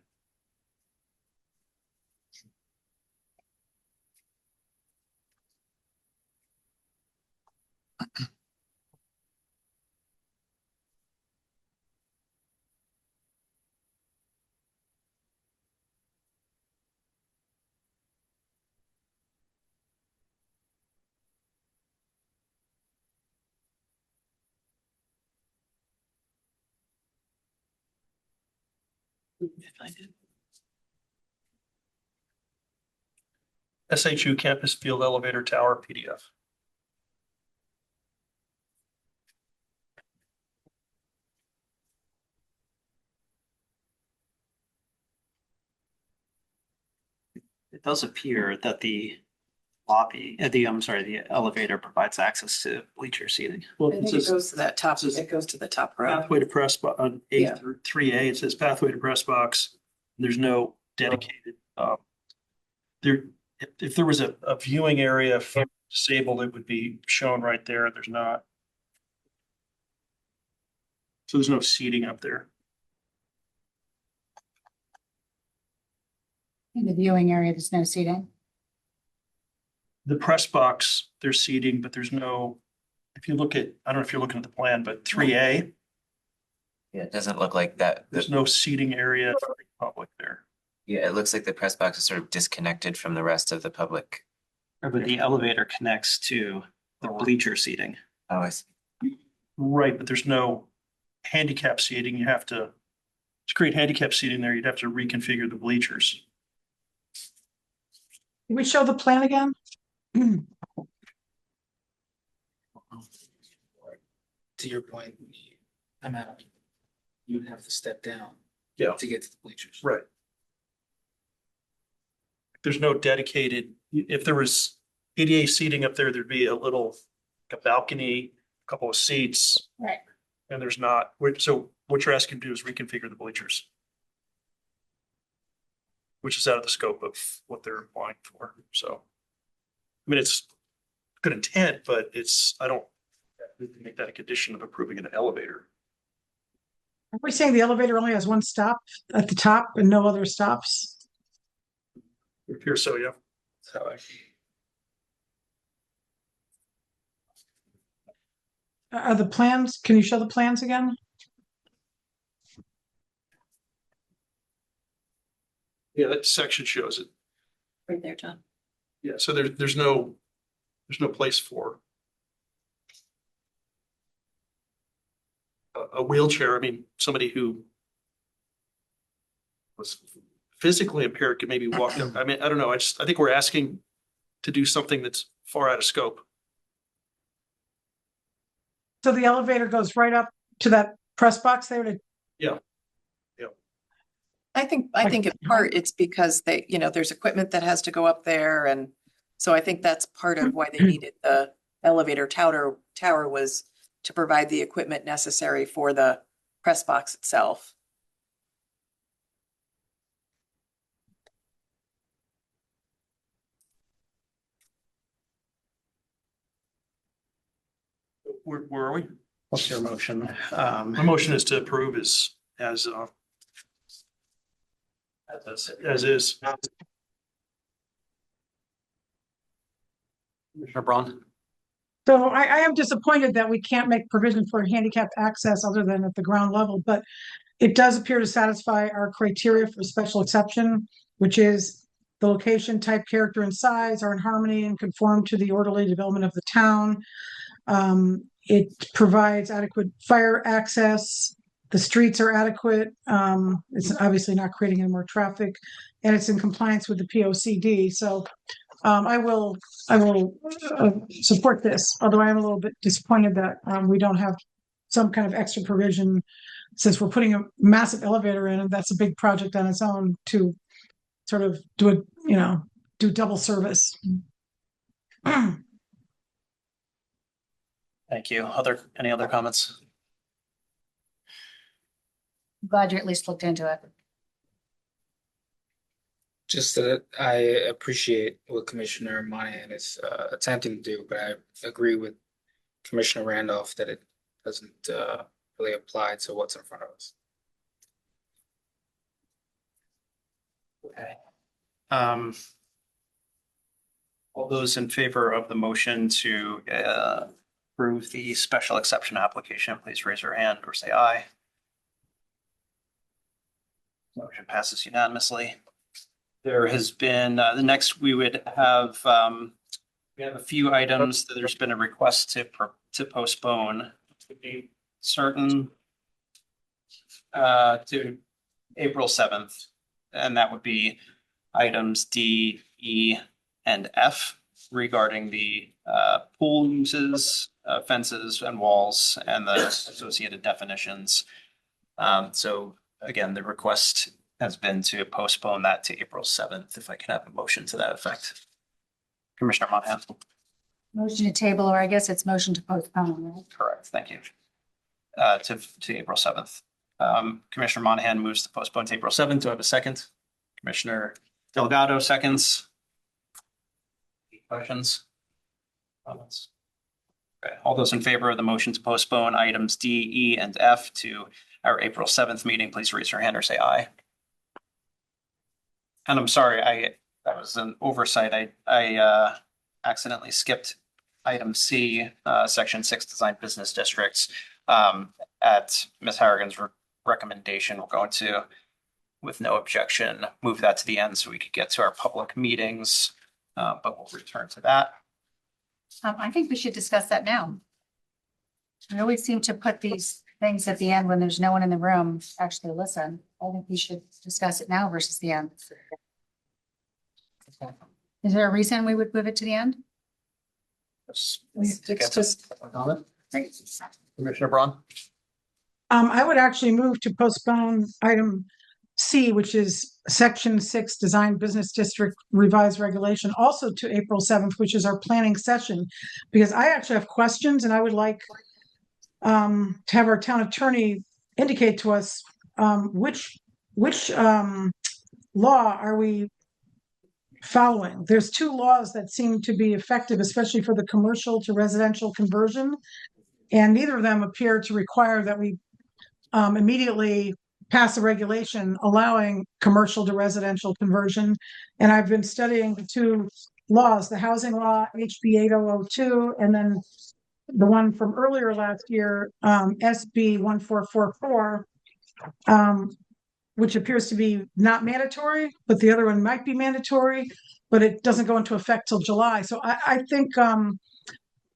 SHU Campus Field Elevator Tower PDF. It does appear that the the elevator provides access to bleacher seating. Well, I it think it says goes to that top, says- it goes to the top row. pathway to press on Yeah. 3A, it says pathway to press box. There's no dedicated, there, if there was a viewing area for disabled, it would be shown right there. There's not. So there's no seating up there. In the viewing area, there's no seating. The press box, there's seating, but there's no, if you look at, I don't know if you're looking at the plan, but 3A, Yeah, it doesn't look like that. there's no seating area for the public there. Yeah, it looks like the press box is sort of disconnected from the rest of the public. But the elevator connects to the bleacher seating. Oh, I see. Right, but there's no handicap seating. You have to create handicap seating there, you'd have to reconfigure the bleachers. Can we show the plan again? To your point, I'm out. You would have to step down. Yeah. To get to the bleachers. Right. There's no dedicated, if there was ADA seating up there, there'd be a little, like a balcony, a couple of seats. Right. And there's not, so what you're asking to do is reconfigure the bleachers. Which is out of the scope of what they're applying for, so. I mean, it's good intent, but I don't make that a condition of approving an elevator. Are we saying the elevator only has one stop at the top and no other stops? It appears so, yeah. So Are the plans, can you show the plans again? Yeah, that section shows it. Right there, John. Yeah, so there's no place for a wheelchair. I mean, somebody who was physically impaired could maybe walk up. I mean, I don't know. I think we're asking to do something that's far out of scope. So the elevator goes right up to that press box there to, I think in part it's because they, there's equipment that has to go up there, and so I think that's part of why they needed the elevator tower was to provide the equipment necessary for the press box itself. Where are we? What's your motion? My motion is to approve as is. Commissioner Braun? so I am disappointed that we can't make provision for handicapped access other than at the ground level, but it does appear to satisfy our criteria for special exception, which is the location, type, character, and size are in harmony and conform to the orderly development of the town. It provides adequate fire access. The streets are adequate. It's obviously not creating any more traffic, and it's in compliance with the POCD. So I will support this, although I am a little bit disappointed that we don't have some kind of extra provision since we're putting a massive elevator in, and that's a big project on its own to sort of do double service. Thank you. Any other comments? I'm glad you at least looked into it. just that I appreciate what Commissioner Monahan is attempting to do, but I agree with Commissioner Randolph that it doesn't really apply to what's in front of us. Okay. All those in favor of the motion to approve the special exception application, please raise your hand or say aye. Motion passes unanimously. There has been, the next we would have, we have a few items that there's been a request to postpone. Certain, to April 7th. And that would be items D, E, and F regarding the pool uses, fences and walls and the associated definitions. So again, the request has been to postpone that to April 7th, if I can have a motion to that effect. Commissioner Monahan. Motion to table, or I guess it's motion to postpone, right? Correct, thank you. To April 7th. Commissioner Monahan moves to postpone to April 7th. Do I have a second? Commissioner Delgado seconds. Any questions? Comments? Okay, all those in favor of the motion to postpone items D, E, and F to our April 7th meeting, please raise your hand or say aye. And I'm sorry, that was an oversight. I accidentally skipped item C, section 6 design business districts. At Ms. Harrigan's recommendation, we're going to, with no objection, move that to the end so we could get to our public meetings, but we'll return to that. I think we should discuss that now. We always seem to put these things at the end when there's no one in the room to actually listen. I think we should discuss it now versus the end. Is there a reason we would move it to the end? It's just- comment. Commissioner Braun. I would actually move to postpone item C, which is section 6, design business district revised regulation, also to April 7th, which is our planning session. Because I actually have questions and I would like to have our town attorney indicate to us which law are we following. There's 2 laws that seem to be effective, especially for the commercial to residential conversion. And neither of them appear to require that we immediately pass a regulation allowing commercial to residential conversion. And I've been studying the 2 laws, the housing law, HB 8002, and then the one from earlier last year, SB 1444, which appears to be not mandatory, but the other one might be mandatory, but it doesn't go into effect till July. So I think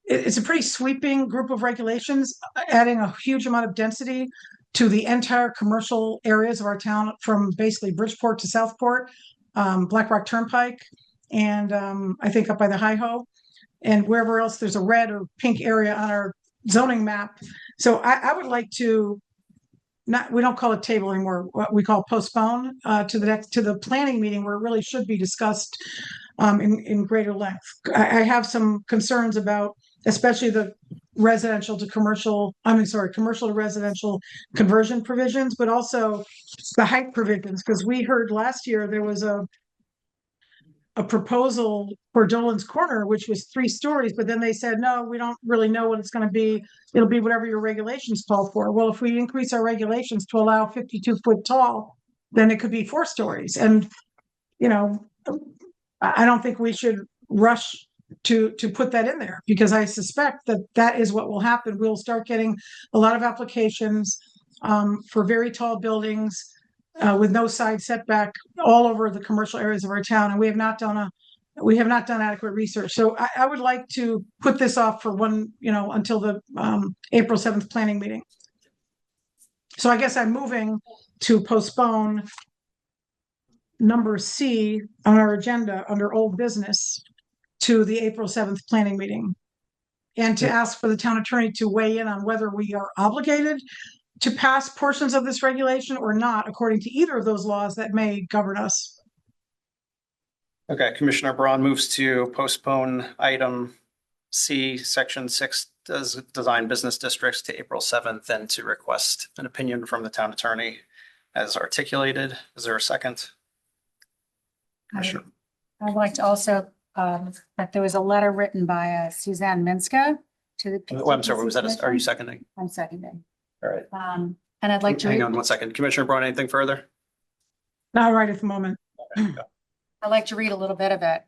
it's a pretty sweeping group of regulations, adding a huge amount of density to the entire commercial areas of our town, from basically Bridgeport to Southport, Black Rock Turnpike, and I think up by the Hi-Ho, and wherever else there's a red or pink area on our zoning map. So I would like to, we don't call it table anymore, what we call postpone to the planning meeting, where it really should be discussed in greater length. I have some concerns about, especially the commercial to residential conversion provisions, but also the height provisions, because we heard last year there was a proposal for Dolan's Corner, which was 3 stories, but then they said, no, we don't really know what it's going to be. It'll be whatever your regulations call for. Well, if we increase our regulations to allow 52-foot tall, then it could be 4 stories. And, I don't think we should rush to put that in there, because I suspect that is what will happen. We'll start getting a lot of applications for very tall buildings with no side setback all over the commercial areas of our town, and we have not done adequate research. So I would like to put this off for until the April 7th planning meeting. So I guess I'm moving to postpone number C on our agenda under old business to the April 7th planning meeting, and to ask for the town attorney to weigh in on whether we are obligated to pass portions of this regulation or not, according to either of those laws that may govern us. Okay, Commissioner Braun moves to postpone item C, section 6, design business districts to April 7th, and to request an opinion from the town attorney as articulated. Is there a second? Commissioner. I'd like to also, that there was a letter written by Suzanne Minska to the. Oh, I'm sorry, was that, are you seconding? I'm seconding. All right. And I'd like to. Hang on 1 second. Commissioner Braun, anything further? Not right at the moment. I'd like to read a little bit of it.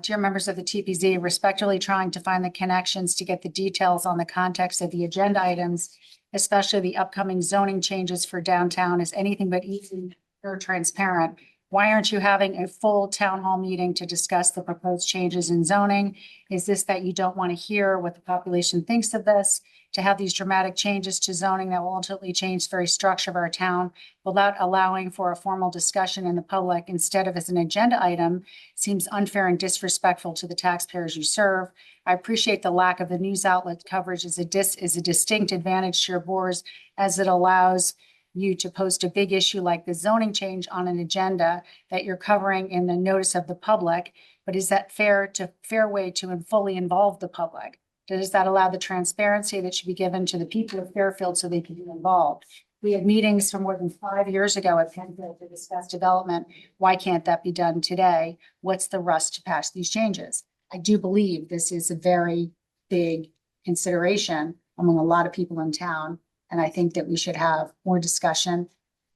Dear members of the TPZ, respectfully trying to find the connections to get the details on the context of the agenda items, especially the upcoming zoning changes for downtown, is anything but easy or transparent. Why aren't you having a full town hall meeting to discuss the proposed changes in zoning? Is this that you don't want to hear what the population thinks of this? to have these dramatic changes to zoning that will ultimately change the very structure of our town without allowing for a formal discussion in the public instead of as an agenda item seems unfair and disrespectful to the taxpayers you serve. I appreciate the lack of the news outlet coverage is a distinct advantage to your boards as it allows you to post a big issue like the zoning change on an agenda that you're covering in the notice of the public. But is that fair way to fully involve the public? Does that allow the transparency that should be given to the people of Fairfield so they can be involved? We had meetings from more than 5 years ago at Penfield to discuss development. Why can't that be done today? What's the rush to pass these changes? I do believe this is a very big consideration among a lot of people in town. And I think that we should have more discussion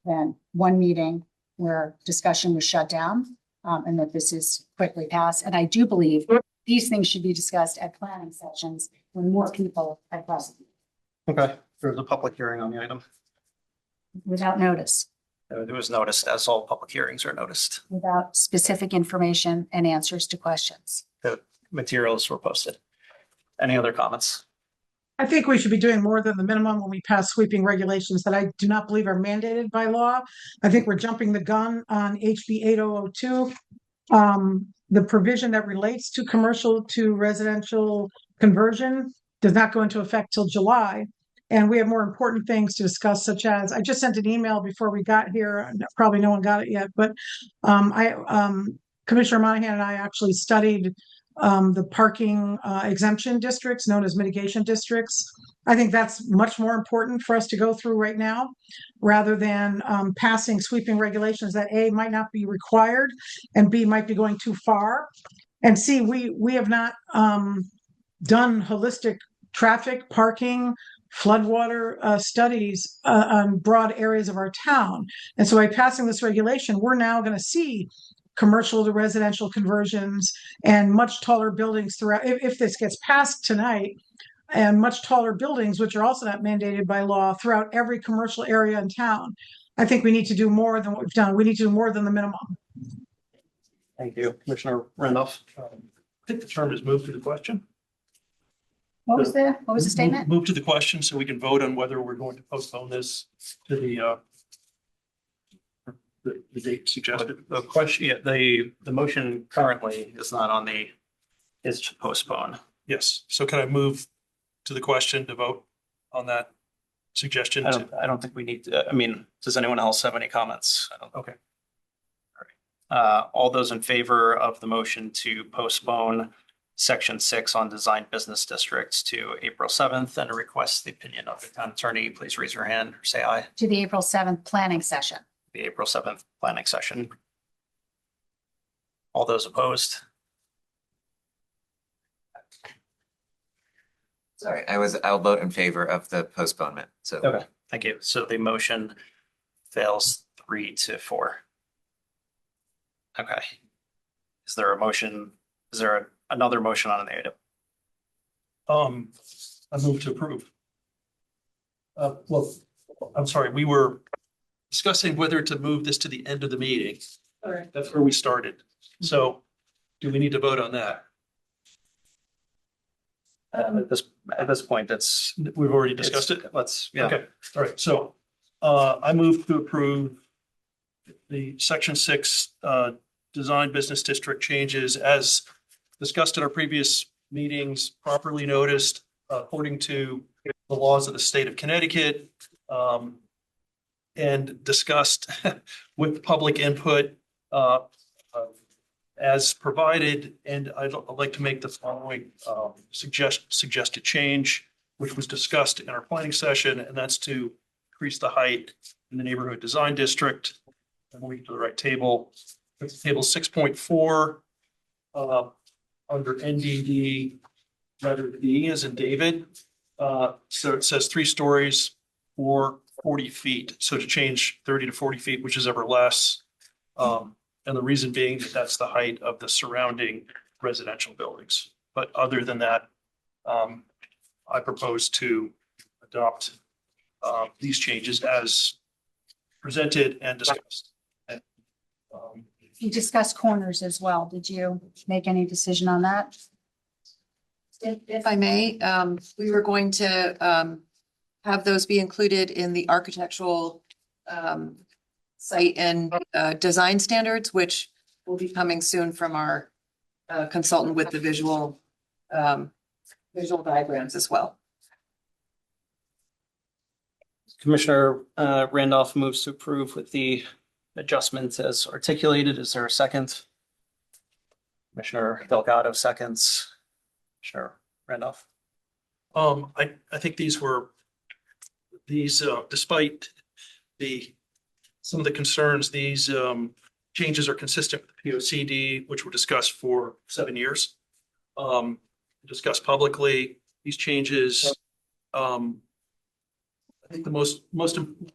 than one meeting where discussion was shut down, and that this is quickly passed. And I do believe these things should be discussed at planning sessions when more people are present Okay, there's a public hearing on the item. without notice, It was noticed, as all public hearings are noticed. without specific information and answers to questions. The materials were posted. Any other comments? I think we should be doing more than the minimum when we pass sweeping regulations that I do not believe are mandated by law. I think we're jumping the gun on HB 8002. The provision that relates to commercial to residential conversion does not go into effect till July. And we have more important things to discuss, such as, I just sent an email before we got here, probably no one got it yet, but Commissioner Monahan and I actually studied the parking exemption districts known as mitigation districts. I think that's much more important for us to go through right now, rather than passing sweeping regulations that A, might not be required, and B, might be going too far. And C, we have not done holistic traffic, parking, floodwater studies on broad areas of our town. And so by passing this regulation, we're now going to see commercial to residential conversions and much taller buildings throughout, if this gets passed tonight, and much taller buildings, which are also not mandated by law, throughout every commercial area in town. I think we need to do more than what we've done. We need to do more than the minimum. Thank you. Commissioner Randolph? I think the term is moved to the question. What was the statement? Move to the question so we can vote on whether we're going to postpone this to the date suggested. The question, yeah, the motion currently is not on the, is to postpone. Yes. So can I move to the question to vote on that suggestion? I don't think we need to, I mean, does anyone else have any comments? I don't. Okay. All those in favor of the motion to postpone Section 6 on design business districts to April 7th and request the opinion of the town attorney, please raise your hand or say aye. To the April 7th planning session. The April 7th planning session. All those opposed? Sorry, I'll vote in favor of the postponement. So Okay, thank you. So the motion fails 3-4. Okay. Is there a motion? Is there another motion on the item? I move to approve. Well, I'm sorry, we were discussing whether to move this to the end of the meeting. All right. That's where we started. So do we need to vote on that? At this point, that's. We've already discussed it. Let's, yeah. Okay, all right. So I move to approve the Section 6 design business district changes as discussed in our previous meetings, properly noticed according to the laws of the state of Connecticut, and discussed with public input as provided. And I'd like to make the following suggested change, which was discussed in our planning session, and that's to increase the height in the neighborhood design district. And we'll get to the right table. It's table 6.4 under NDD, letter D as in David. So it says 3 stories or 40 feet. So to change 30 to 40 feet, which is ever less. And the reason being that that's the height of the surrounding residential buildings. But other than that, I propose to adopt these changes as presented and discussed. You discussed corners as well. Did you make any decision on that? If I may, we were going to have those be included in the architectural site and design standards, which will be coming soon from our consultant with the visual diagrams as well. Commissioner Randolph moves to approve with the adjustments as articulated. Is there a second? Commissioner Delgado seconds. Commissioner Randolph. I think despite some of the concerns, these changes are consistent with the POCD, which were discussed for 7 years. Discussed publicly, these changes, I think the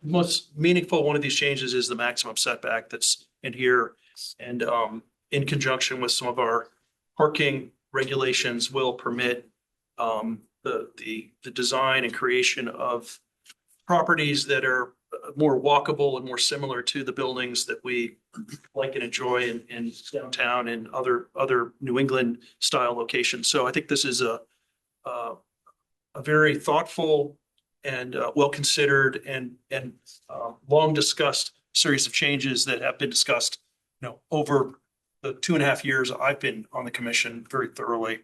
most meaningful one of these changes is the maximum setback that's in here. And in conjunction with some of our parking regulations will permit the design and creation of properties that are more walkable and more similar to the buildings that we like and enjoy in downtown and other New England style locations. So I think this is a very thoughtful and well-considered and long discussed series of changes that have been discussed, over the 2.5 years I've been on the commission very thoroughly,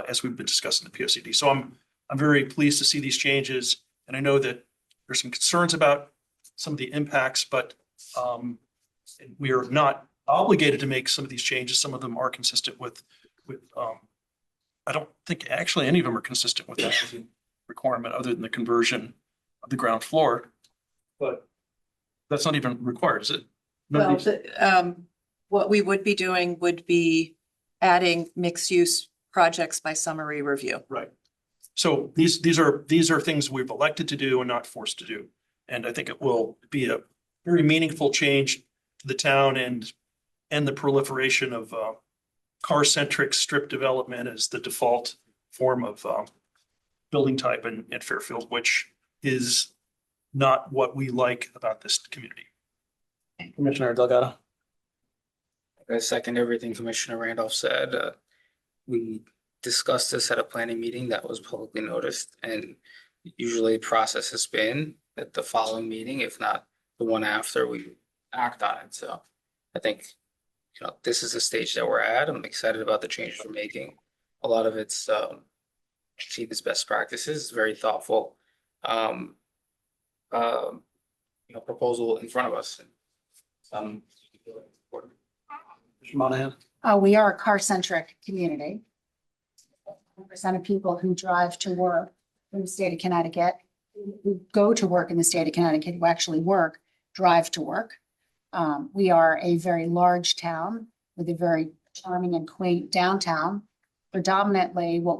as we've been discussing the POCD. So I'm very pleased to see these changes. And I know that there's some concerns about some of the impacts, but we are not obligated to make some of these changes. Some of them are consistent with I don't think actually any of them are consistent with that requirement other than the conversion of the ground floor. But that's not even required, is it? Well, what we would be doing would be adding mixed use projects by summary review. Right. So these are things we've elected to do and not forced to do. And I think it will be a very meaningful change to the town and the proliferation of car-centric strip development as the default form of building type in Fairfield, which is not what we like about this community. Commissioner Delgado. I second everything Commissioner Randolph said. We discussed this at a planning meeting that was publicly noticed, and usually the process has been at the following meeting, if not the one after, we act on it. So I think, this is the stage that we're at. I'm excited about the changes we're making. A lot of it's seen as best practices, very thoughtful proposal in front of us. Monahan. We are a car-centric community. 100% of people who drive to work in the state of Connecticut, who go to work in the state of Connecticut, who actually work, drive to work. We are a very large town with a very charming and quaint downtown. Predominantly what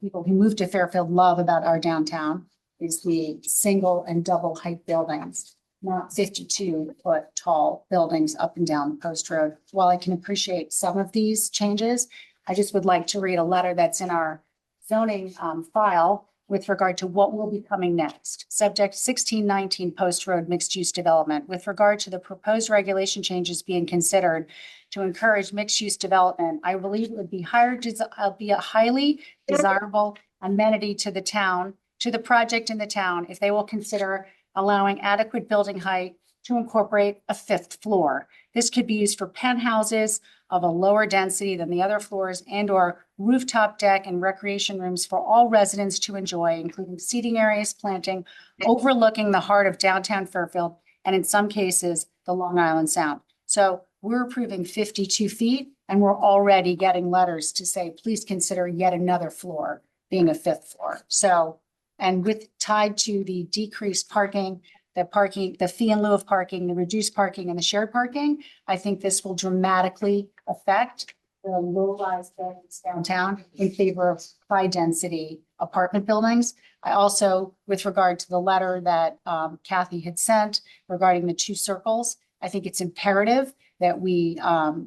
people who move to Fairfield love about our downtown is the single and double height buildings, not 52-foot tall buildings up and down the Post Road. While I can appreciate some of these changes, I just would like to read a letter that's in our zoning file with regard to what will be coming next. Subject 1619 Post Road mixed use development. With regard to the proposed regulation changes being considered to encourage mixed use development, I believe it would be a highly desirable amenity to the town, to the project in the town, if they will consider allowing adequate building height to incorporate a 5th floor. This could be used for penthouses of a lower density than the other floors and/or rooftop deck and recreation rooms for all residents to enjoy, including seating areas, planting, overlooking the heart of downtown Fairfield, and in some cases, the Long Island Sound. So we're approving 52 feet, and we're already getting letters to say, please consider yet another floor being a 5th floor. So, and tied to the decreased parking, the fee in lieu of parking, the reduced parking, and the shared parking, I think this will dramatically affect the low-rise buildings downtown in favor of high-density apartment buildings. I also, with regard to the letter that Kathy had sent regarding the 2 circles, I think it's imperative that we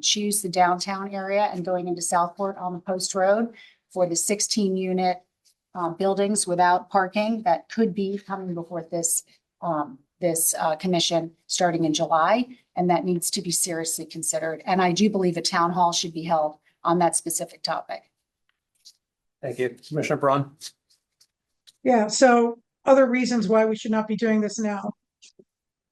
choose the downtown area and going into Southport on the Post Road for the 16-unit buildings without parking that could be coming before this commission starting in July, and that needs to be seriously considered. And I do believe a town hall should be held on that specific topic. Thank you. Commissioner Braun? Yeah, so other reasons why we should not be doing this now.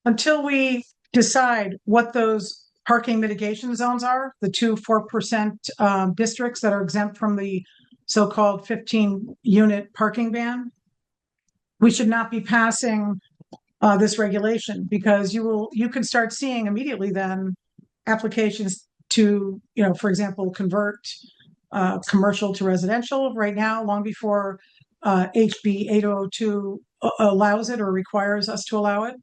Until we decide what those parking mitigation zones are, the 4% districts that are exempt from the so-called 15-unit parking ban, we should not be passing this regulation, because you can start seeing immediately then applications to, for example, convert commercial to residential right now, long before HB 8002 allows it or requires us to allow it.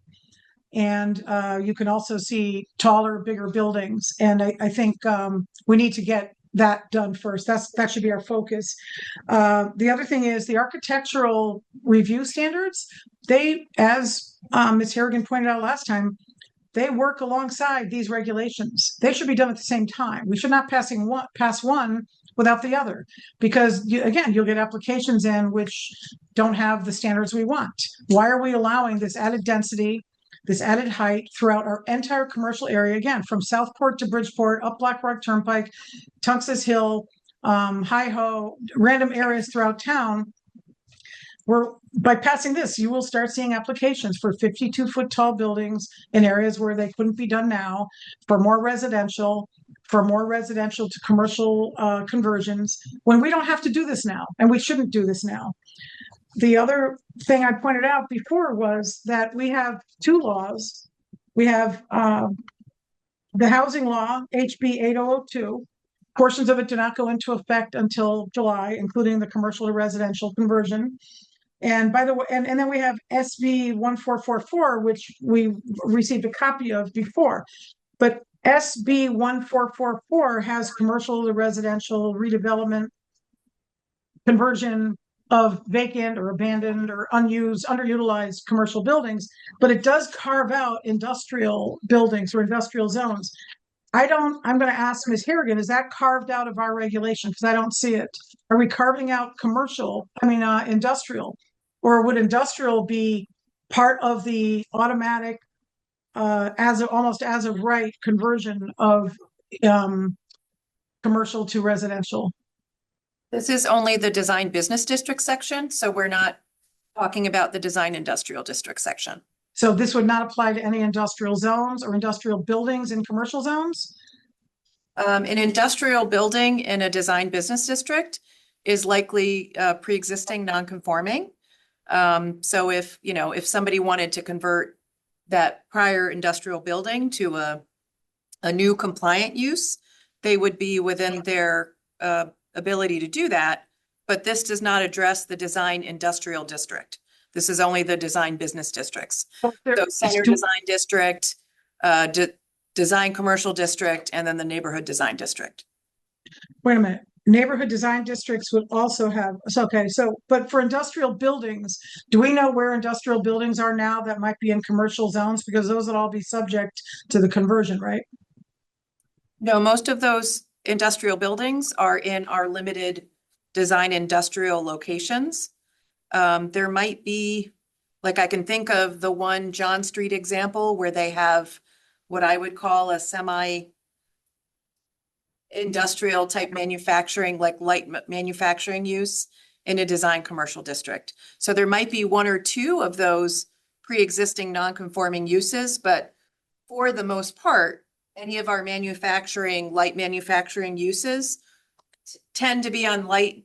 And you can also see taller, bigger buildings. And I think we need to get that done first. That should be our focus. The other thing is the architectural review standards. They, as Ms. Harrigan pointed out last time, they work alongside these regulations. They should be done at the same time. We should not pass one without the other, because you'll get applications in which don't have the standards we want. Why are we allowing this added density, this added height throughout our entire commercial area? Again, from Southport to Bridgeport, up Black Rock Turnpike, Tunxus Hill, Hi-Ho, random areas throughout town. By passing this, you will start seeing applications for 52-foot tall buildings in areas where they couldn't be done now, for more residential to commercial conversions, when we don't have to do this now, and we shouldn't do this now. The other thing I pointed out before was that we have two laws. We have the housing law, HB 8002. Portions of it do not go into effect until July, including the commercial to residential conversion. And by the way, and then we have SB 1444, which we received a copy of before. But SB 1444 has commercial to residential redevelopment, conversion of vacant or abandoned or unused, underutilized commercial buildings, but it does carve out industrial buildings or industrial zones. I'm going to ask Ms. Harrigan, is that carved out of our regulation? Because I don't see it. Are we carving out industrial? Or would industrial be part of the automatic, almost as of right conversion of commercial to residential? This is only the design business district section, so we're not talking about the design industrial district section. So this would not apply to any industrial zones or industrial buildings in commercial zones? An industrial building in a design business district is likely pre-existing non-conforming. So if somebody wanted to convert that prior industrial building to a new compliant use, they would be within their ability to do that. But this does not address the design industrial district. This is only the design business districts. So center design district, design commercial district, and then the neighborhood design district. Wait a minute. Neighborhood design districts would also have, but for industrial buildings, do we know where industrial buildings are now that might be in commercial zones? Because those would all be subject to the conversion, right? No, most of those industrial buildings are in our limited design industrial locations. There might be, like I can think of the one John Street example where they have what I would call a semi-industrial type manufacturing, like light manufacturing use in a design commercial district. So there might be one or two of those pre-existing non-conforming uses, but for the most part, any of our light manufacturing uses tend to be on light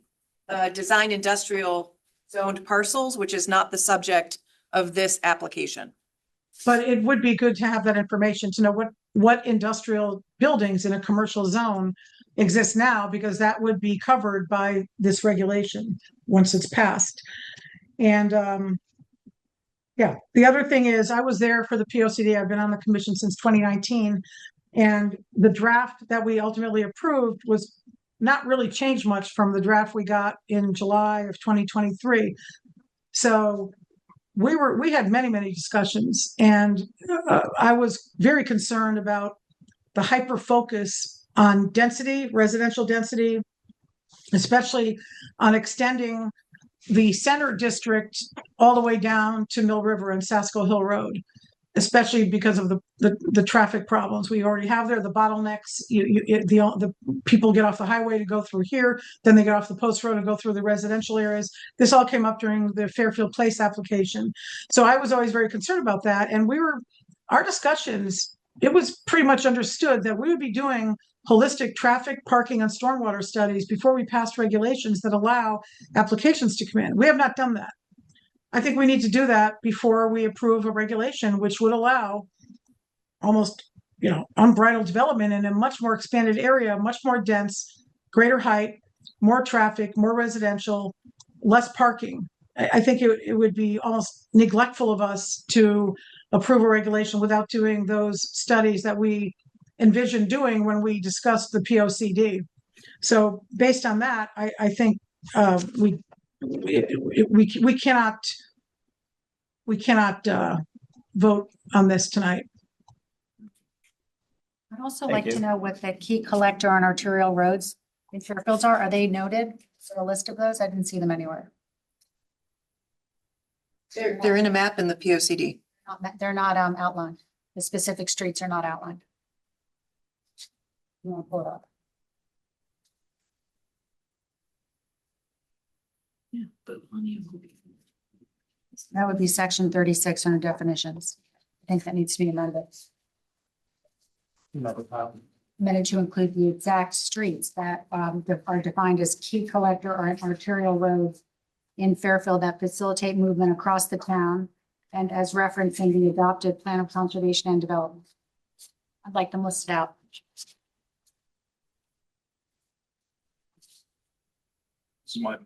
design industrial zoned parcels, which is not the subject of this application. But it would be good to have that information to know what industrial buildings in a commercial zone exist now, because that would be covered by this regulation once it's passed. And the other thing is, I was there for the POCD. I've been on the commission since 2019, and the draft that we ultimately approved was not really changed much from the draft we got in July of 2023. So we had many discussions, and I was very concerned about the hyper focus on density, residential density, especially on extending the center district all the way down to Mill River and Sasko Hill Road. especially because of the traffic problems we already have there, the bottlenecks. The people get off the highway to go through here, then they get off the post road and go through the residential areas. This all came up during the Fairfield Place application. So I was always very concerned about that. And our discussions, it was pretty much understood that we would be doing holistic traffic, parking, and stormwater studies before we passed regulations that allow applications to come in. We have not done that. I think we need to do that before we approve a regulation, which would allow almost, unbridled development in a much more expanded area, much more dense, greater height, more traffic, more residential, less parking. I think it would be almost neglectful of us to approve a regulation without doing those studies that we envisioned doing when we discussed the POCD. So based on that, I think we cannot vote on this tonight. I'd also Thank like to you. know what the key collector on arterial roads in Fairfield are. Are they noted? Is there a list of those? I didn't see them anywhere. They're in a map in the POCD. They're not outlined. The specific streets are not outlined. You want to pull it up? Yeah, but That would be section 36 under definitions. I think that needs to be amended. Amended to include the exact streets that are defined as key collector or arterial roads in Fairfield that facilitate movement across the town and as referenced in the adopted plan of conservation and development. I'd like them listed out. This is my.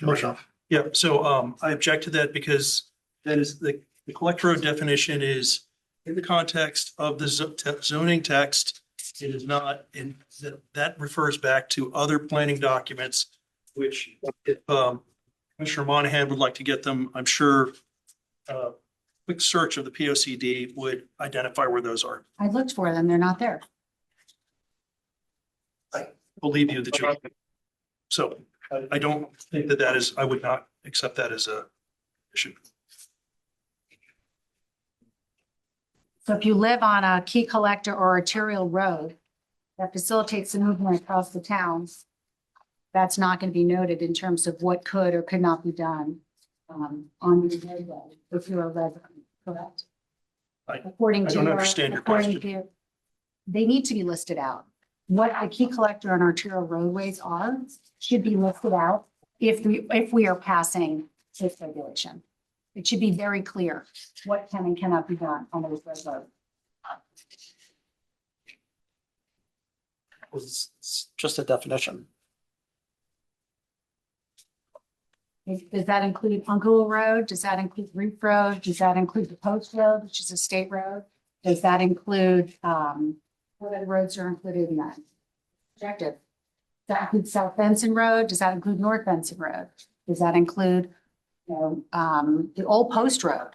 Motion. Yeah, so I object to that because that is the collector road definition is in the context of the zoning text. It is not in that refers back to other planning documents, which if Commissioner Monahan would like to get them, I'm sure quick search of the POCD would identify where those are. I looked for them. They're not there. I believe you that you. So I don't think that is, I would not accept that as a issue. So if you live on a key collector or arterial road that facilitates the movement across the town, that's not going to be noted in terms of what could or could not be done on the roadway if you're a resident, correct? I According to don't understand your question. They need to be listed out. What the key collector and arterial roadways are should be listed out if we are passing this regulation. It should be very clear what can and cannot be done on those roads. It's just a definition. Does that include Uncle Road? Does that include Reef Road? Does that include the Post Road, which is a state road? Does that include, what other roads are included in that? Objective. Does that include South Benson Road? Does that include North Benson Road? Does that include, the Old Post Road?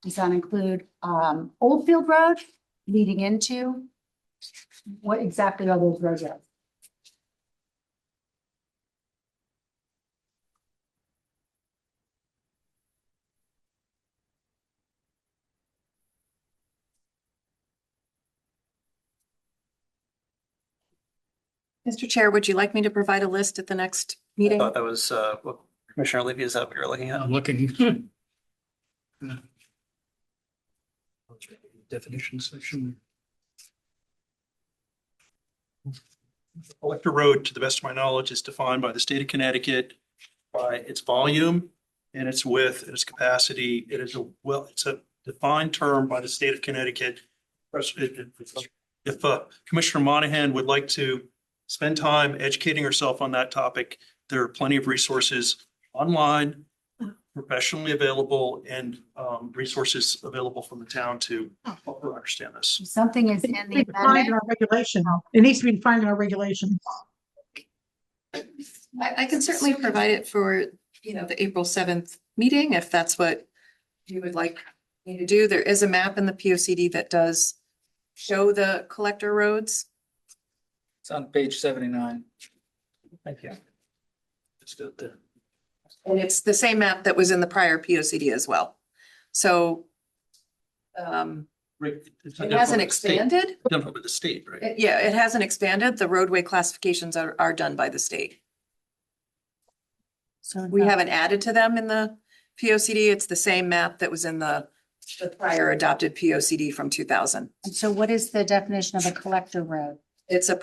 Does that include, Oldfield Road leading into? What exactly are those roads? Mr. Chair, would you like me to provide a list at the next I meeting? thought that was, what Commissioner Levy, is that what you're looking at? I'm looking. Definition section. Collector road, to the best of my knowledge, is defined by the state of Connecticut by its volume and its width and its capacity. It is it's a defined term by the state of Connecticut. If Commissioner Monahan would like to spend time educating herself on that topic, there are plenty of resources online, professionally available, and resources available from the town to help her understand this. Something is in the Defined in amendment. our regulation. It needs to be defined in our regulation. I can certainly provide it for, the April 7th meeting, if that's what you would like me to do. There is a map in the POCD that does show the collector roads. It's on page 79. Thank you. It's good there. And it's the same map that was in the prior POCD as well. So Right. It's It done hasn't by the state. expanded? Done by the state, right? Yeah, it hasn't expanded. The roadway classifications are done by the state. So We haven't added to them in the P O C D. It's the same map that was in the prior adopted P O C D from 2000. And so what is the definition of a collector road? It's a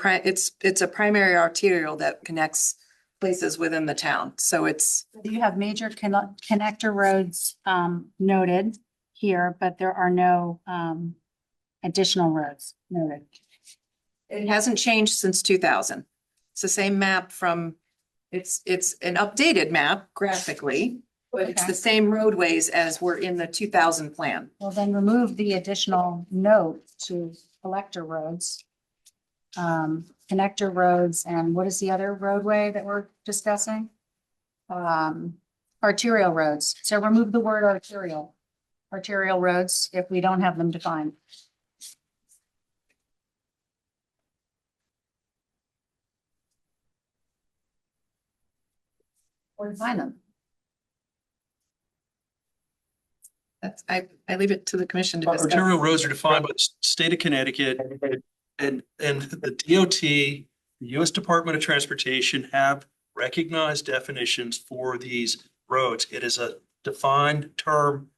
primary arterial that connects places within the town. So it's, You have major connector roads noted here, but there are no additional roads noted. it hasn't changed since 2000. It's the same map from, it's an updated map graphically, but it's Okay. the same roadways as were in the 2000 plan. Well, then remove the additional note to collector roads. Connector roads, and what is the other roadway that we're discussing? Arterial roads. So remove the word arterial. Arterial roads if we don't have them defined. Or define them. That's, I leave it to the commission to discuss. Arterial roads are defined by the state of Connecticut, and the DOT, the US Department of Transportation have recognized definitions for these roads. It is a defined term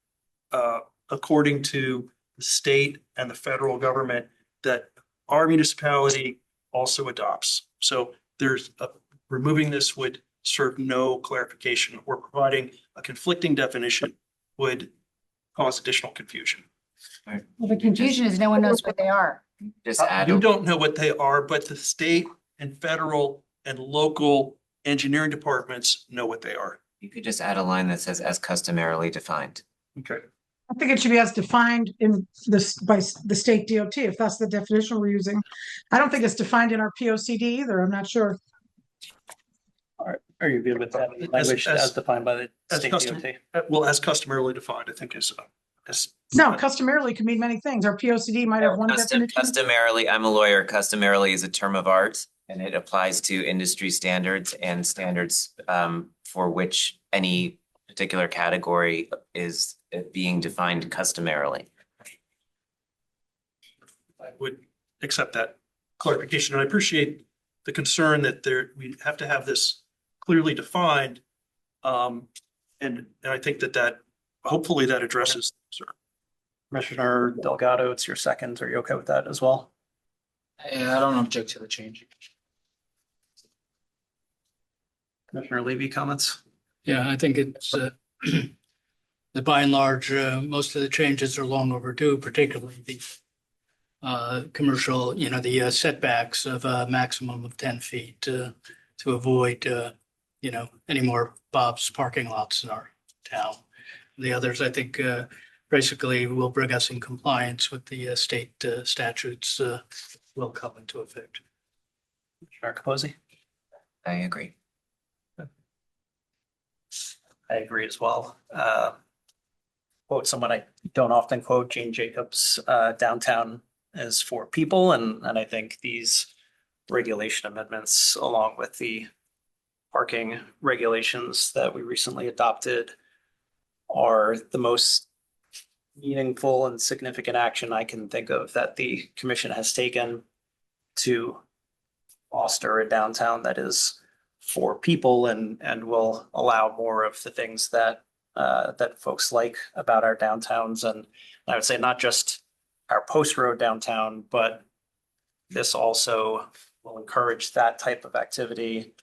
according to the state and the federal government that our municipality also adopts. So removing this would serve no clarification, or providing a conflicting definition would cause additional confusion. Well, the confusion is no one knows what they are. Just add, You don't know what they are, but the state and federal and local engineering departments know what they are. you could just add a line that says as customarily defined. Okay. I think it should be as defined in this by the state DOT, if that's the definition we're using. I don't think it's defined in our P O C D either. I'm not sure. Are you good with that language as defined by the As state custom, DOT? well, as customarily defined, I think is. No, customarily could mean many things. Our P O C D might have one definition. Customarily, I'm a lawyer. Customarily is a term of art, and it applies to industry standards and standards for which any particular category is being defined customarily. I would accept that clarification. And I appreciate the concern that we have to have this clearly defined. And I think that hopefully that addresses, sir. Commissioner Delgado, it's your second. Are you okay with that as well? Yeah, I don't object to the change. Commissioner Levy, comments? Yeah, I think it's, that by and large, most of the changes are long overdue, particularly the commercial, the setbacks of a maximum of 10 feet to avoid, any more Bob's parking lots in our town. The others, I think, basically will bring us in compliance with the state statutes will come into effect. Commissioner Capozzi? I agree. I agree as well. Quote someone I don't often quote, Jane Jacobs, downtown is for people. And I think these regulation amendments, along with the parking regulations that we recently adopted, are the most meaningful and significant action I can think of that the commission has taken to foster a downtown that is for people and will allow more of the things that that folks like about our downtowns. And I would say not just our post road downtown, but this also will encourage that type of activity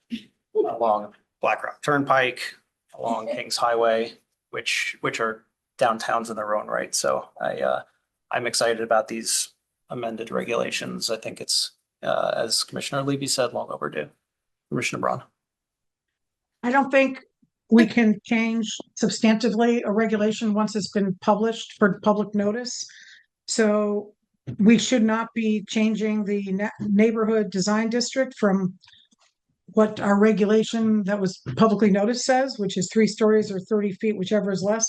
along Black Rock Turnpike, along Kings Highway, which are downtowns in their own right. So I'm excited about these amended regulations. I think it's, as Commissioner Levy said, long overdue. Commissioner Braun. I don't think we can change substantively a regulation once it's been published for public notice. So we should not be changing the neighborhood design district from what our regulation that was publicly noticed says, which is 3 stories or 30 feet, whichever is less,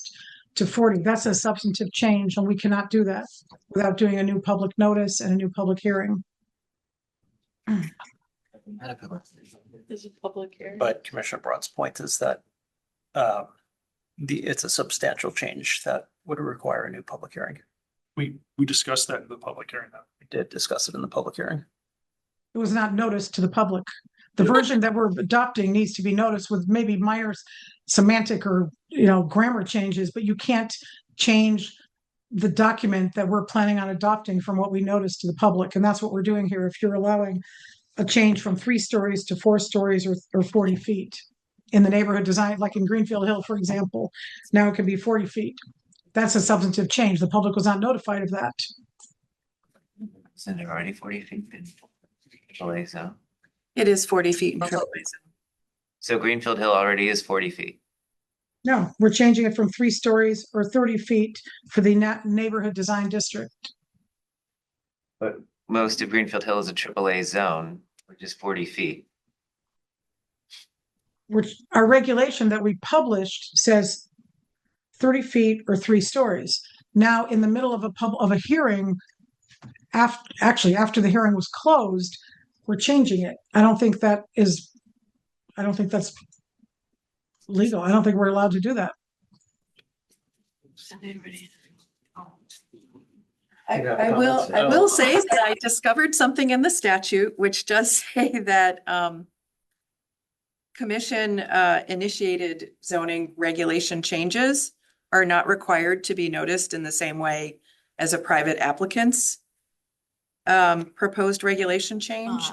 to 40. That's a substantive change, and we cannot do that without doing a new public notice and a new public hearing. Is it public hearing? But Commissioner Braun's point is that it's a substantial change that would require a new public hearing. We discussed that in the public hearing. We did discuss it in the public hearing. It was not noticed to the public. The version that we're adopting needs to be noticed with maybe minor semantic or, grammar changes, but you can't change the document that we're planning on adopting from what we noticed to the public. And that's what we're doing here. If you're allowing a change from 3 stories to 4 stories or 40 feet in the neighborhood design, like in Greenfield Hill, for example, now it can be 40 feet. That's a substantive change. The public was not notified of that. Isn't it already 40 feet? AAA zone? It is 40 feet in AAA zone. So Greenfield Hill already is 40 feet. No, we're changing it from 3 stories or 30 feet for the neighborhood design district. But most of Greenfield Hill is a AAA zone, which is 40 feet. Which our regulation that we published says 30 feet or 3 stories. Now, in the middle of a hearing, after the hearing was closed, we're changing it. I don't think that's legal. I don't think we're allowed to do that. I will say that I discovered something in the statute which does say that commission initiated zoning regulation changes are not required to be noticed in the same way as a private applicant's proposed regulation change.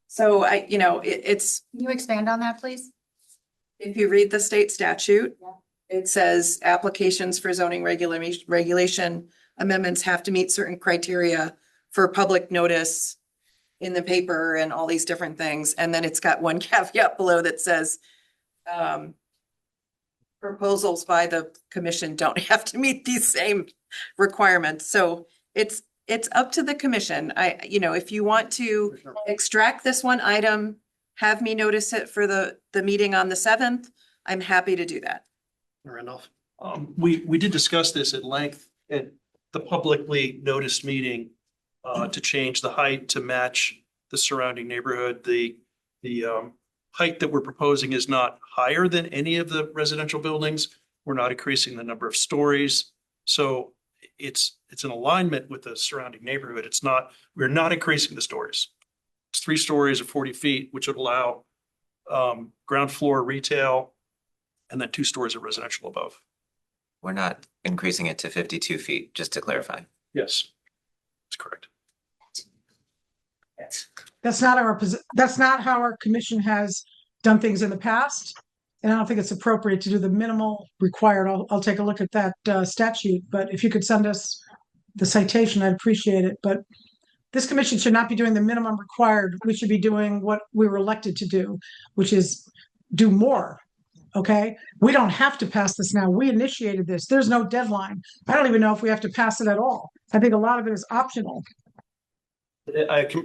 So it's, Can you expand on that, please? if you read the state statute, Yeah. it says applications for zoning regulation amendments have to meet certain criteria for public notice in the paper and all these different things. And then it's got one caveat below that says proposals by the commission don't have to meet these same requirements. So it's up to the commission. If you want to extract this one item, have me notice it for the meeting on the 7th, I'm happy to do that. Randolph. We did discuss this at length at the publicly noticed meeting to change the height to match the surrounding neighborhood. The height that we're proposing is not higher than any of the residential buildings. We're not increasing the number of stories. So it's in alignment with the surrounding neighborhood. We're not increasing the stories. It's 3 stories of 40 feet, which would allow ground floor retail and then 2 stories of residential above. We're not increasing it to 52 feet, just to clarify. Yes, that's correct. That's not how our commission has done things in the past. And I don't think it's appropriate to do the minimal required. I'll take a look at that statute, but if you could send us the citation, I'd appreciate it. But this commission should not be doing the minimum required. We should be doing what we were elected to do, which is do more. Okay, we don't have to pass this now. We initiated this. There's no deadline. I don't even know if we have to pass it at all. I think a lot of it is optional.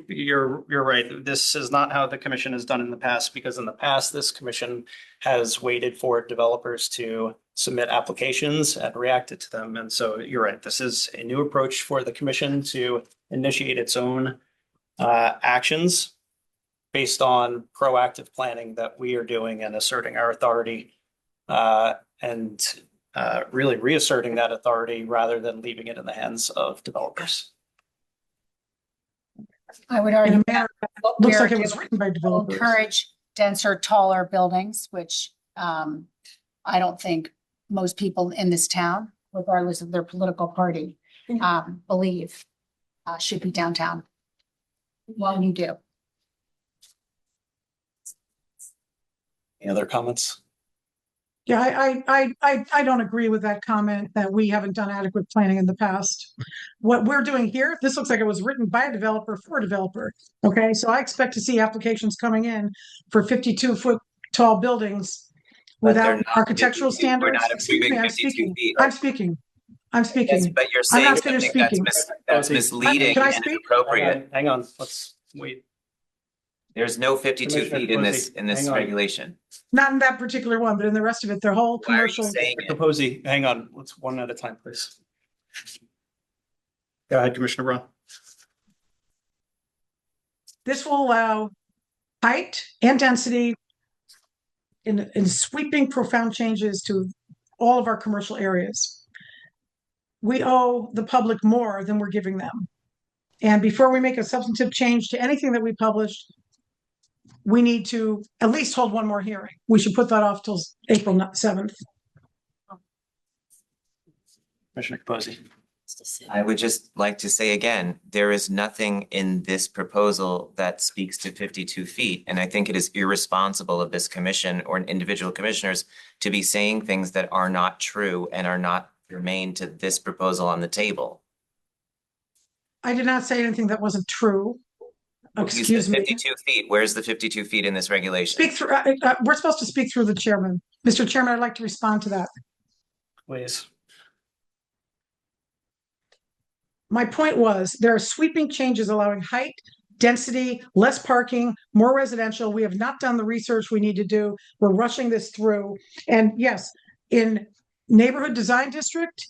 You're right. This is not how the commission has done in the past, because in the past, this commission has waited for developers to submit applications and reacted to them. And so you're right. This is a new approach for the commission to initiate its own actions based on proactive planning that we are doing and asserting our authority and really reasserting that authority rather than leaving it in the hands of developers. I would argue In a that manner what Looks we're like it was doing written by will developers. encourage denser, taller buildings, which I don't think most people in this town, regardless of their political party, believe should be downtown. Well, you do. Any other comments? Yeah, I don't agree with that comment that we haven't done adequate planning in the past. What we're doing here, this looks like it was written by a developer for a developer. Okay, so I expect to see applications coming in for 52-foot tall buildings But they're without not architectural 52 we're standards. not Excuse me, approving I'm 52 speaking. feet. I'm speaking. I'm Yes, speaking. but you're I'm saying not something finished that's speaking. that's misleading Can I and speak? inappropriate. Hang on, let's wait. There's no 52 Commissioner feet in this Posey, hang on. regulation. Not in that particular one, but in the rest of it, their whole Why are you commercial. saying it? Posey, hang on, let's one at a time, please. Go ahead, Commissioner Braun. This will allow height and density in sweeping profound changes to all of our commercial areas. we owe the public more than we're giving them. And before we make a substantive change to anything that we published, we need to at least hold one more hearing. We should put that off till April 7th. Commissioner Capozzi. I would just like to say again, there is nothing in this proposal that speaks to 52 feet. And I think it is irresponsible of this commission or individual commissioners to be saying things that are not true and are not germane to this proposal on the table. I did not say anything that wasn't true. You Excuse said me. 52 feet. Where's the 52 feet in this regulation? Speak through, we're supposed to speak through the chairman. Mr. Chairman, I'd like to respond to that. Please. My point was, there are sweeping changes allowing height, density, less parking, more residential. We have not done the research we need to do. We're rushing this through. And yes, in neighborhood design district,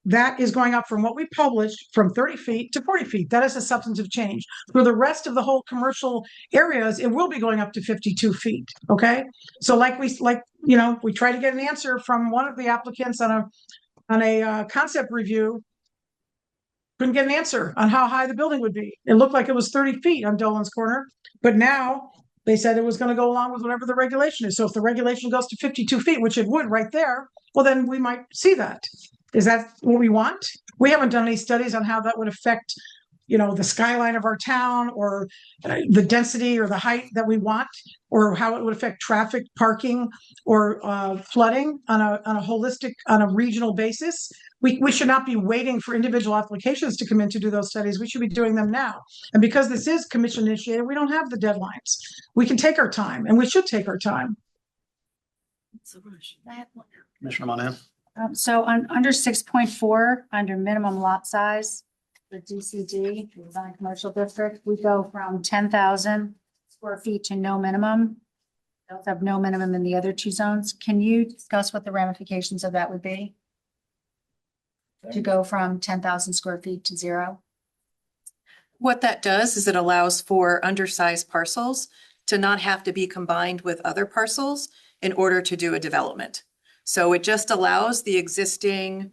that is going up from what we published from 30 feet to 40 feet. That is a substantive change. For the rest of the whole commercial areas, it will be going up to 52 feet. Okay. So we try to get an answer from one of the applicants on a concept review. Couldn't get an answer on how high the building would be. It looked like it was 30 feet on Dolan's Corner, but now they said it was going to go along with whatever the regulation is. So if the regulation goes to 52 feet, which it would right there, well, then we might see that. Is that what we want? We haven't done any studies on how that would affect, the skyline of our town or the density or the height that we want, or how it would affect traffic, parking, or flooding on a regional basis. We should not be waiting for individual applications to come in to do those studies. We should be doing them now. And because this is commission initiated, we don't have the deadlines. We can take our time, and we should take our time. Commissioner Monahan. So under 6.4, under minimum lot size, the DCD, the design commercial district, we go from 10,000 square feet to no minimum. We also have no minimum in the other two zones. Can you discuss what the ramifications of that would be? To go from 10,000 square feet to 0? What that does is it allows for undersized parcels to not have to be combined with other parcels in order to do a development. So it just allows the existing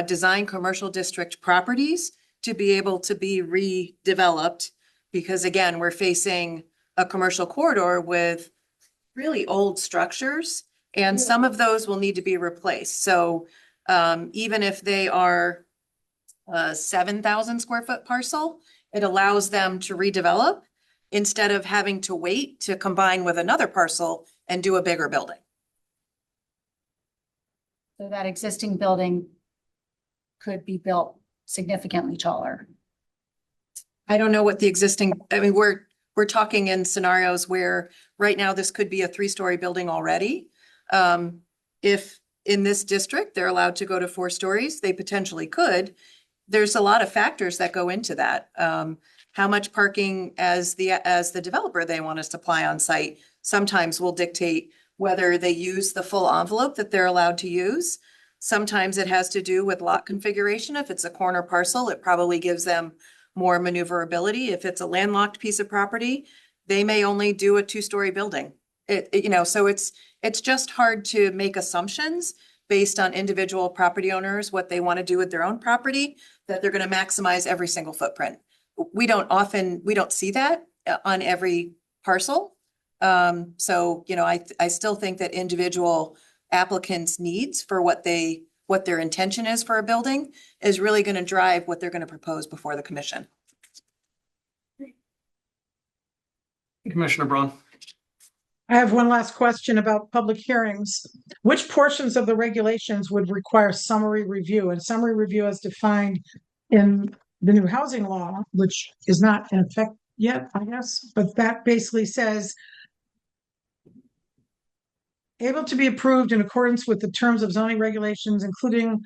design commercial district properties to be able to be redeveloped, because again, we're facing a commercial corridor with really old structures, and some of those will need to be replaced. So even if they are a 7,000 square foot parcel, it allows them to redevelop instead of having to wait to combine with another parcel and do a bigger building. So that existing building could be built significantly taller. I don't know what the existing, we're talking in scenarios where right now this could be a 3-story building already. If in this district, they're allowed to go to 4 stories, they potentially could. There's a lot of factors that go into that. How much parking as the developer they want to supply on site sometimes will dictate whether they use the full envelope that they're allowed to use. Sometimes it has to do with lot configuration. If it's a corner parcel, it probably gives them more maneuverability. If it's a landlocked piece of property, they may only do a 2-story building. So it's just hard to make assumptions based on individual property owners, what they want to do with their own property, that they're going to maximize every single footprint. We don't see that on every parcel. So, I still think that individual applicants' needs for what their intention is for a building is really going to drive what they're going to propose before the commission. Commissioner Braun. I have one last question about public hearings. Which portions of the regulations would require summary review? And summary review as defined in the new housing law, which is not in effect yet, I guess, but that basically says able to be approved in accordance with the terms of zoning regulations, including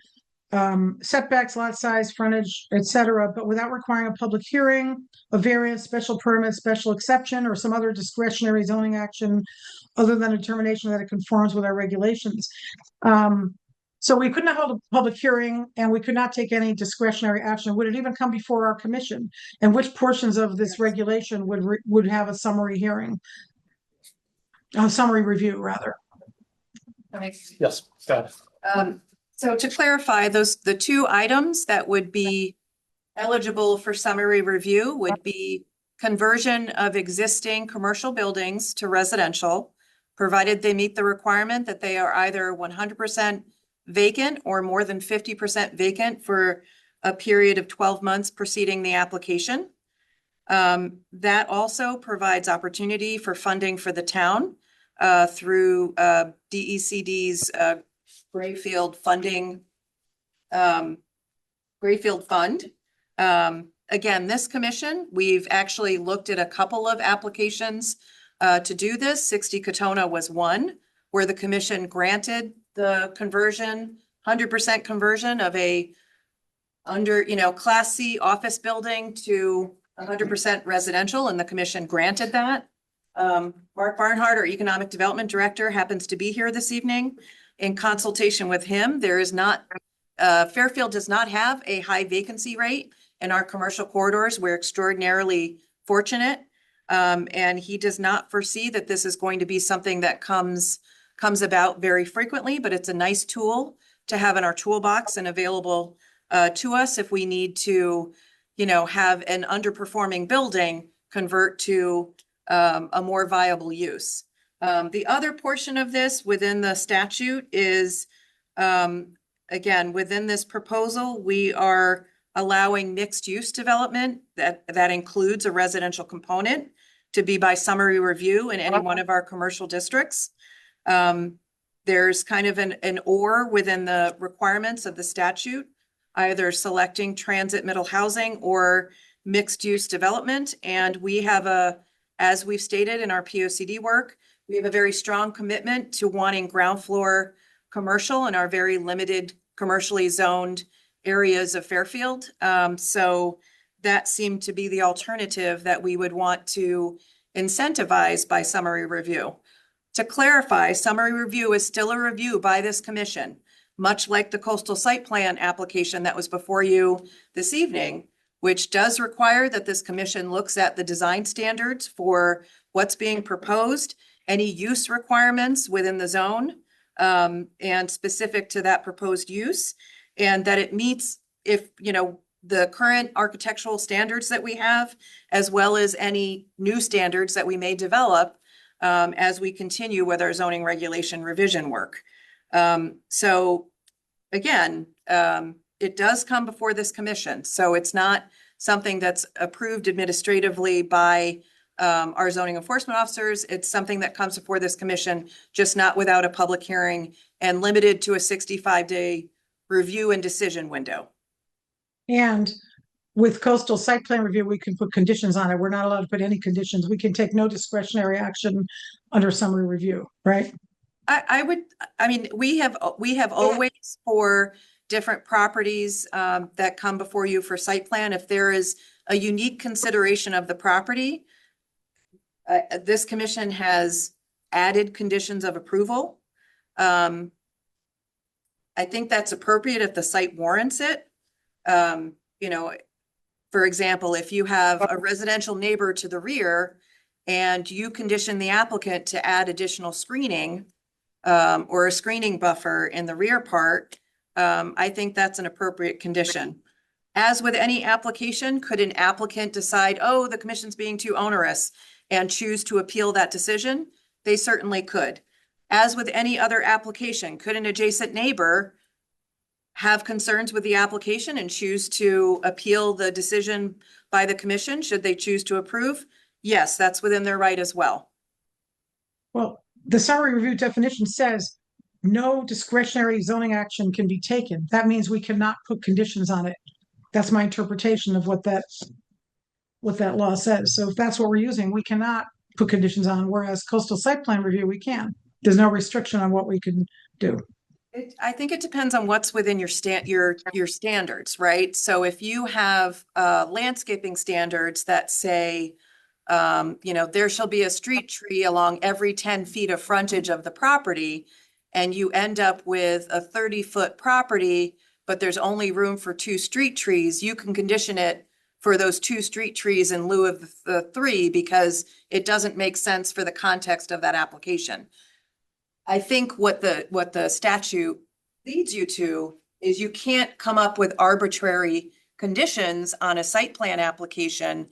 setbacks, lot size, frontage, etc., but without requiring a public hearing, a variance, special permit, special exception, or some other discretionary zoning action other than a determination that it conforms with our regulations. So we could not hold a public hearing, and we could not take any discretionary action. Would it even come before our commission? And which portions of this regulation would have a summary hearing? A summary review, rather. Yes, got it. So to clarify, the two items that would be eligible for summary review would be conversion of existing commercial buildings to residential, provided they meet the requirement that they are either 100% vacant or more than 50% vacant for a period of 12 months preceding the application. That also provides opportunity for funding for the town through DECD's Grayfield funding, Grayfield Fund. Again, this commission, we've actually looked at a couple of applications to do this. 60 Katona was one, where the commission granted the conversion, 100% conversion of a Class C office building to 100% residential, and the commission granted that. Mark Barnhart, our Economic Development Director, happens to be here this evening. In consultation with him, there is not, Fairfield does not have a high vacancy rate in our commercial corridors. We're extraordinarily fortunate. And he does not foresee that this is going to be something that comes about very frequently, but it's a nice tool to have in our toolbox and available to us if we need to, have an underperforming building convert to a more viable use. The other portion of this within the statute is, again, within this proposal, we are allowing mixed use development that includes a residential component to be by summary review in any one of our commercial districts. There's kind of an or within the requirements of the statute, either selecting transit middle housing or mixed use development. And we have as we've stated in our POCD work, we have a very strong commitment to wanting ground floor commercial in our very limited commercially zoned areas of Fairfield. So that seemed to be the alternative that we would want to incentivize by summary review. To clarify, summary review is still a review by this commission, much like the coastal site plan application that was before you this evening, which does require that this commission looks at the design standards for what's being proposed, any use requirements within the zone, and specific to that proposed use, and that it meets the current architectural standards that we have, as well as any new standards that we may develop as we continue with our zoning regulation revision work. So again, it does come before this commission. So it's not something that's approved administratively by our zoning enforcement officers. It's something that comes before this commission, just not without a public hearing and limited to a 65-day review and decision window. And with coastal site plan review, we can put conditions on it. We're not allowed to put any conditions. We can take no discretionary action under summary review, right? We have always, for different properties that come before you for site plan, if there is a unique consideration of the property, this commission has added conditions of approval. I think that's appropriate if the site warrants it. For example, if you have a residential neighbor to the rear and you condition the applicant to add additional screening or a screening buffer in the rear part, I think that's an appropriate condition. As with any application, could an applicant decide, oh, the commission's being too onerous and choose to appeal that decision? They certainly could. As with any other application, could an adjacent neighbor have concerns with the application and choose to appeal the decision by the commission should they choose to approve? Yes, that's within their right as well. Well, the summary review definition says no discretionary zoning action can be taken. That means we cannot put conditions on it. That's my interpretation of what that law says. So if that's what we're using, we cannot put conditions on, whereas coastal site plan review, we can. There's no restriction on what we can do. I think it depends on what's within your standards, right? So if you have landscaping standards that say, there shall be a street tree along every 10 feet of frontage of the property, and you end up with a 30-foot property, but there's only room for 2 street trees, you can condition it for those 2 street trees in lieu of the 3 because it doesn't make sense for the context of that application. I think what the statute leads you to is you can't come up with arbitrary conditions on a site plan application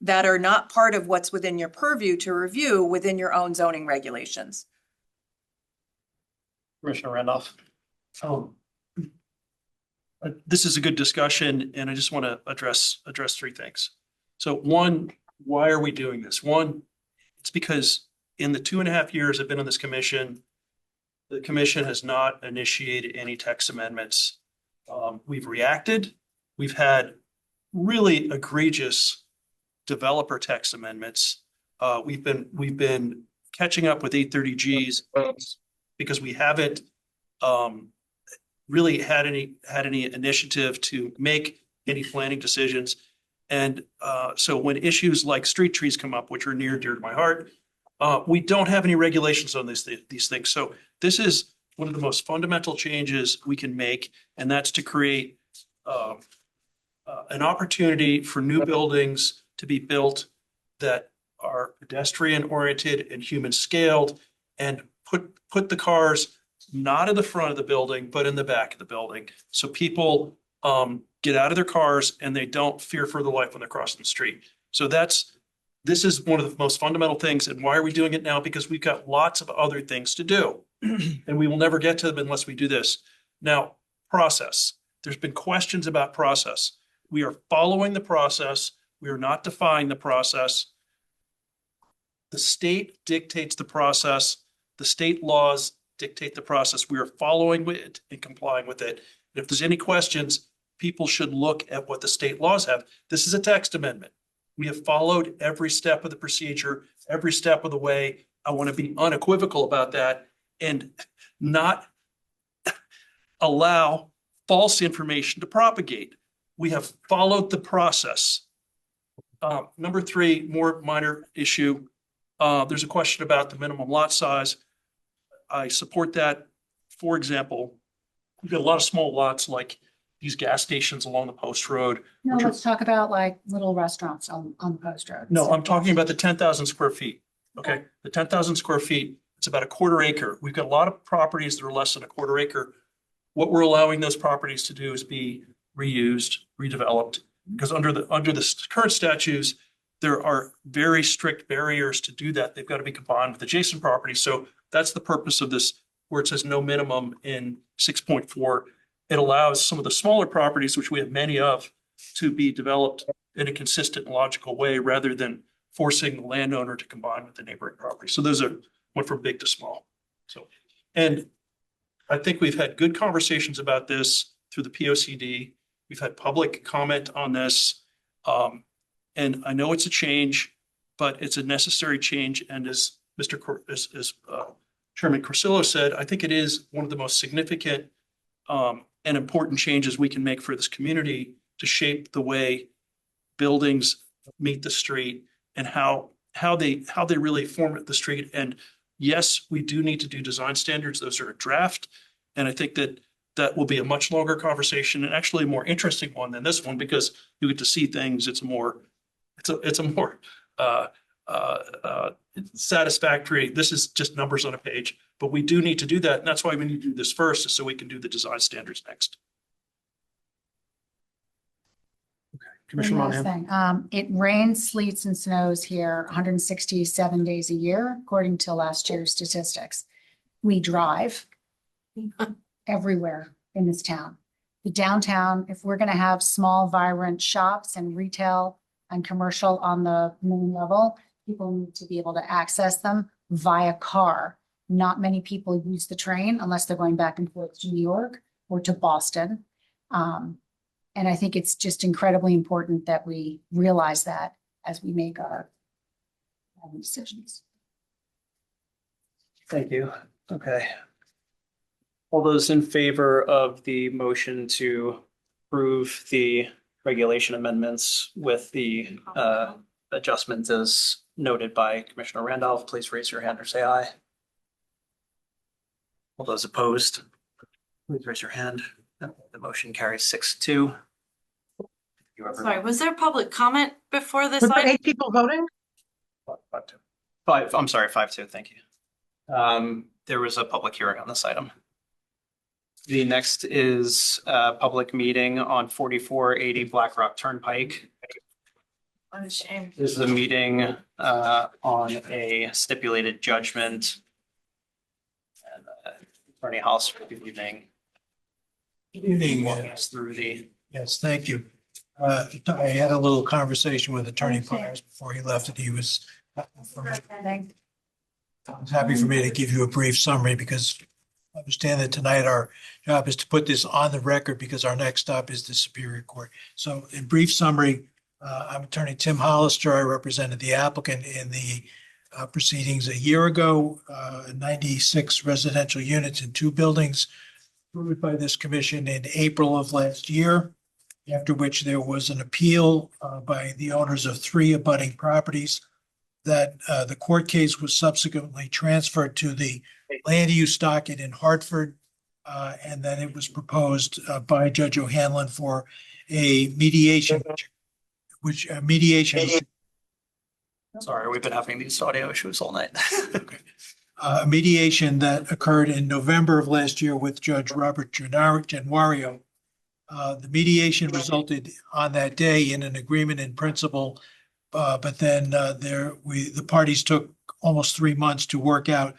that are not part of what's within your purview to review within your own zoning regulations. Commissioner Randolph. This is a good discussion, and I just want to address three things. So one, why are we doing this? One, it's because in the 2.5 years I've been on this commission, the commission has not initiated any text amendments. We've reacted. We've had really egregious developer text amendments. We've been catching up with 830Gs because we haven't really had any initiative to make any planning decisions. And so when issues like street trees come up, which are near and dear to my heart, we don't have any regulations on these things. So this is one of the most fundamental changes we can make, and that's to create an opportunity for new buildings to be built that are pedestrian oriented and human scaled, and put the cars not in the front of the building, but in the back of the building. So people get out of their cars and they don't fear for their life when they're crossing the street. So this is one of the most fundamental things. And why are we doing it now? Because we've got lots of other things to do and we will never get to them unless we do this. Now, process. There's been questions about process. We are following the process. We are not defying the process. The state dictates the process. The state laws dictate the process. We are following it and complying with it. And if there's any questions, people should look at what the state laws have. This is a text amendment. We have followed every step of the procedure, every step of the way. I want to be unequivocal about that and not allow false information to propagate. We have followed the process. Number three, more minor issue. There's a question about the minimum lot size. I support that. For example, we've got a lot of small lots like these gas stations along the post road. No, which are- let's talk about like little restaurants on the post road. No, I'm talking about the 10,000 square feet. Okay, the 10,000 square feet, it's about a quarter acre. We've got a lot of properties that are less than a quarter acre. What we're allowing those properties to do is be reused, redeveloped, because under the current statutes, there are very strict barriers to do that. They've got to be combined with adjacent properties. So that's the purpose of this, where it says no minimum in 6.4. It allows some of the smaller properties, which we have many of, to be developed in a consistent and logical way rather than forcing the landowner to combine with the neighboring property. So those are went from big to small. So, and I think we've had good conversations about this through the POCD. We've had public comment on this. And I know it's a change, but it's a necessary change. And as Chairman Corsillo said, I think it is one of the most significant and important changes we can make for this community to shape the way buildings meet the street and how they really form the street. And yes, we do need to do design standards. Those are a draft. And I think that will be a much longer conversation and actually a more interesting one than this one, because you get to see things. It's a more satisfactory. This is just numbers on a page, but we do need to do that. And that's why we need to do this first, so we can do the design standards next. Okay, Commissioner One last Monahan. thing. It rains, sleets and snows here 167 days a year, according to last year's statistics. We drive everywhere in this town. The downtown, if we're going to have small, vibrant shops and retail and commercial on the main level, people need to be able to access them via car. Not many people use the train unless they're going back and forth to New York or to Boston. And I think it's just incredibly important that we realize that as we make our decisions. Thank you. Okay. All those in favor of the motion to approve the regulation amendments with the adjustments as noted by Commissioner Randolph, please raise your hand or say aye. All those opposed, please raise your hand. The motion carries 6-2. Sorry, was there public comment before this? Were there item? 8 people voting? 5-2. I'm sorry, 5-2. Thank you. There was a public hearing on this item. The next is a public meeting on 4480 Black Rock Turnpike. What a shame. This is a meeting on a stipulated judgment. And Attorney House, good evening. Good evening. Walking us through the. Yes, thank you. I had a little conversation with Attorney Myers before he left, and he was happy for me to give you a brief summary because I understand that tonight our job is to put this on the record because our next stop is the Superior Court. So in brief summary, I'm Attorney Tim Hollister. I represented the applicant in the proceedings a year ago, 96 residential units in 2 buildings approved by this commission in April of last year, after which there was an appeal by the owners of 3 abutting properties that the court case was subsequently transferred to the land use docket in Hartford. And then it was proposed by Judge O'Hanlon for a mediation, which Sorry, we've been having these audio issues all night. a mediation that occurred in November of last year with Judge Robert Januario. The mediation resulted on that day in an agreement in principle, but then the parties took almost 3 months to work out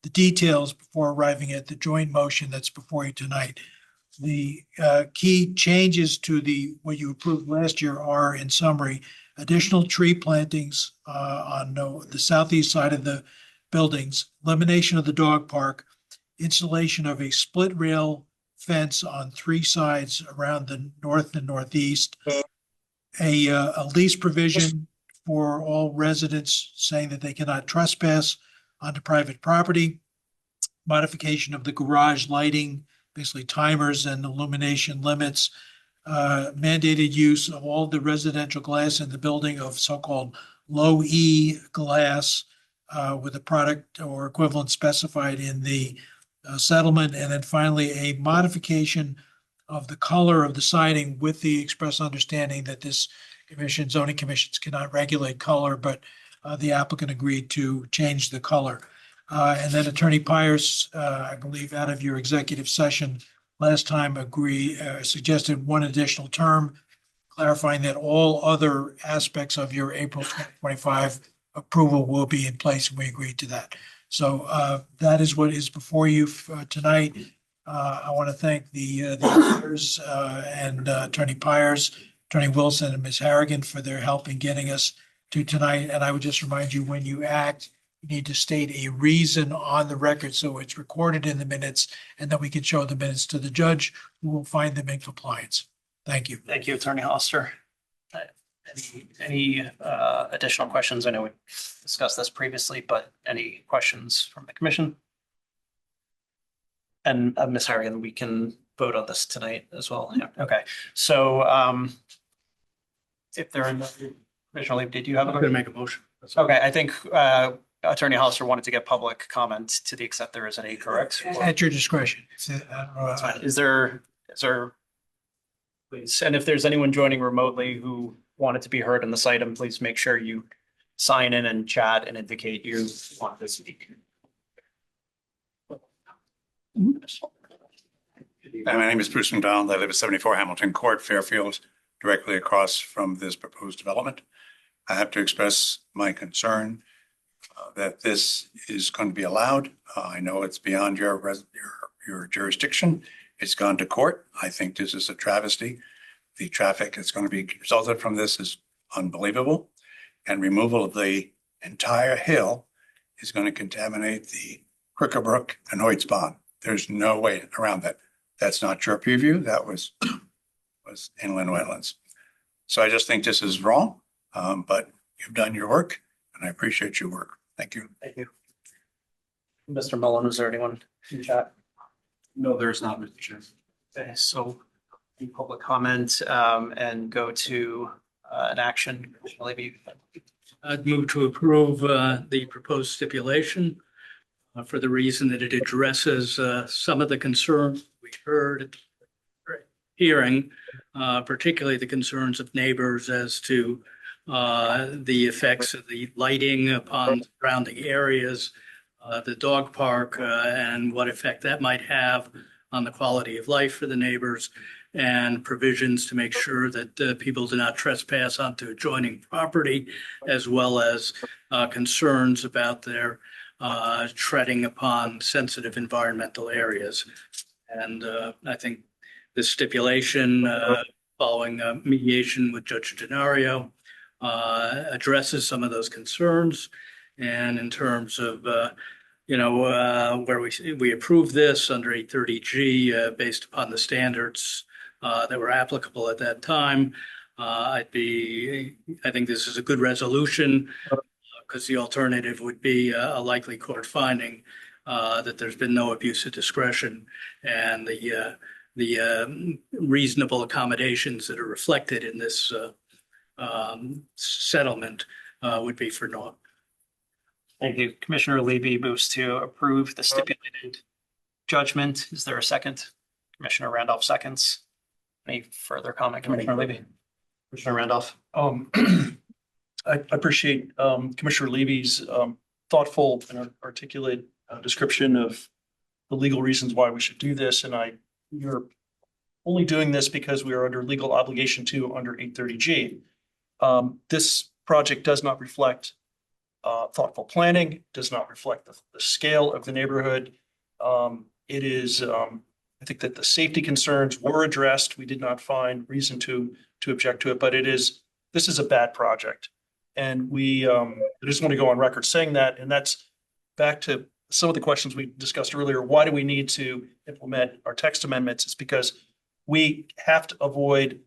the details before arriving at the joint motion that's before you tonight. The key changes to what you approved last year are, in summary, additional tree plantings on the southeast side of the buildings, elimination of the dog park, installation of a split rail fence on 3 sides around the north and northeast, a lease provision for all residents saying that they cannot trespass onto private property, modification of the garage lighting, basically timers and illumination limits, mandated use of all the residential glass in the building of so-called low E glass with a product or equivalent specified in the settlement. And then finally, a modification of the color of the siding with the express understanding that this commission, zoning commissions cannot regulate color, but the applicant agreed to change the color. And then Attorney Myers, I believe out of your executive session last time, suggested 1 additional term, clarifying that all other aspects of your April 2025 approval will be in place, and we agreed to that. So that is what is before you tonight. I want to thank the lawyers and Attorney Myers, Attorney Wilson, and Ms. Harrigan for their help in getting us to tonight. And I would just remind you, when you act, you need to state a reason on the record so it's recorded in the minutes, and then we can show the minutes to the judge, who will find them in compliance. Thank you. Thank you, Attorney Hollister. Any additional questions? I know we discussed this previously, but any questions from the commission? And Ms. Harrigan, we can vote on this tonight as well. Yeah. Okay. So if there are no, Commissioner Lee, did you have? I'm going to make a motion. Okay, I think Attorney Hollister wanted to get public comment to the extent there is any, correct? At your discretion. That's fine. Is there, please, and if there's anyone joining remotely who wanted to be heard in this item, please make sure you sign in and chat and indicate you want to speak. My name is Bruce McDonald. I live at 74 Hamilton Court, Fairfield, directly across from this proposed development. I have to express my concern that this is going to be allowed. I know it's beyond your jurisdiction. It's gone to court. I think this is a travesty. The traffic that's going to be resulted from this is unbelievable. And removal of the entire hill is going to contaminate the Crickabrook and Hoyt's Pond. There's no way around that. That's not your preview. That was inland wetlands. So I just think this is wrong, but you've done your work and I appreciate your work. Thank you. Thank you. Mr. Mullen, was there anyone in chat? No, there's not, Mr. Chair. Okay, so in public comment and go to an action. Maybe. I'd move to approve the proposed stipulation for the reason that it addresses some of the concerns we heard at the hearing, particularly the concerns of neighbors as to the effects of the lighting upon surrounding areas, the dog park, and what effect that might have on the quality of life for the neighbors and provisions to make sure that people do not trespass onto adjoining property, as well as concerns about their treading upon sensitive environmental areas. And I think this stipulation, following mediation with Judge Denario, addresses some of those concerns. And in terms of, where we approved this under 830G based upon the standards that were applicable at that time, I think this is a good resolution, because the alternative would be a likely court finding that there's been no abuse of discretion, and the reasonable accommodations that are reflected in this settlement would be for naught. Thank you. Commissioner Levy moves to approve the stipulated judgment. Is there a second? Commissioner Randolph seconds. Any further comment, Commissioner Levy? Commissioner Randolph? I appreciate Commissioner Levy's thoughtful and articulate description of the legal reasons why we should do this. And you're only doing this because we are under legal obligation to under 830G. This project does not reflect thoughtful planning, does not reflect the scale of the neighborhood. It is, I think that the safety concerns were addressed. We did not find reason to object to it, but this is a bad project. And I just want to go on record saying that, and that's back to some of the questions we discussed earlier. Why do we need to implement our text amendments? It's because we have to avoid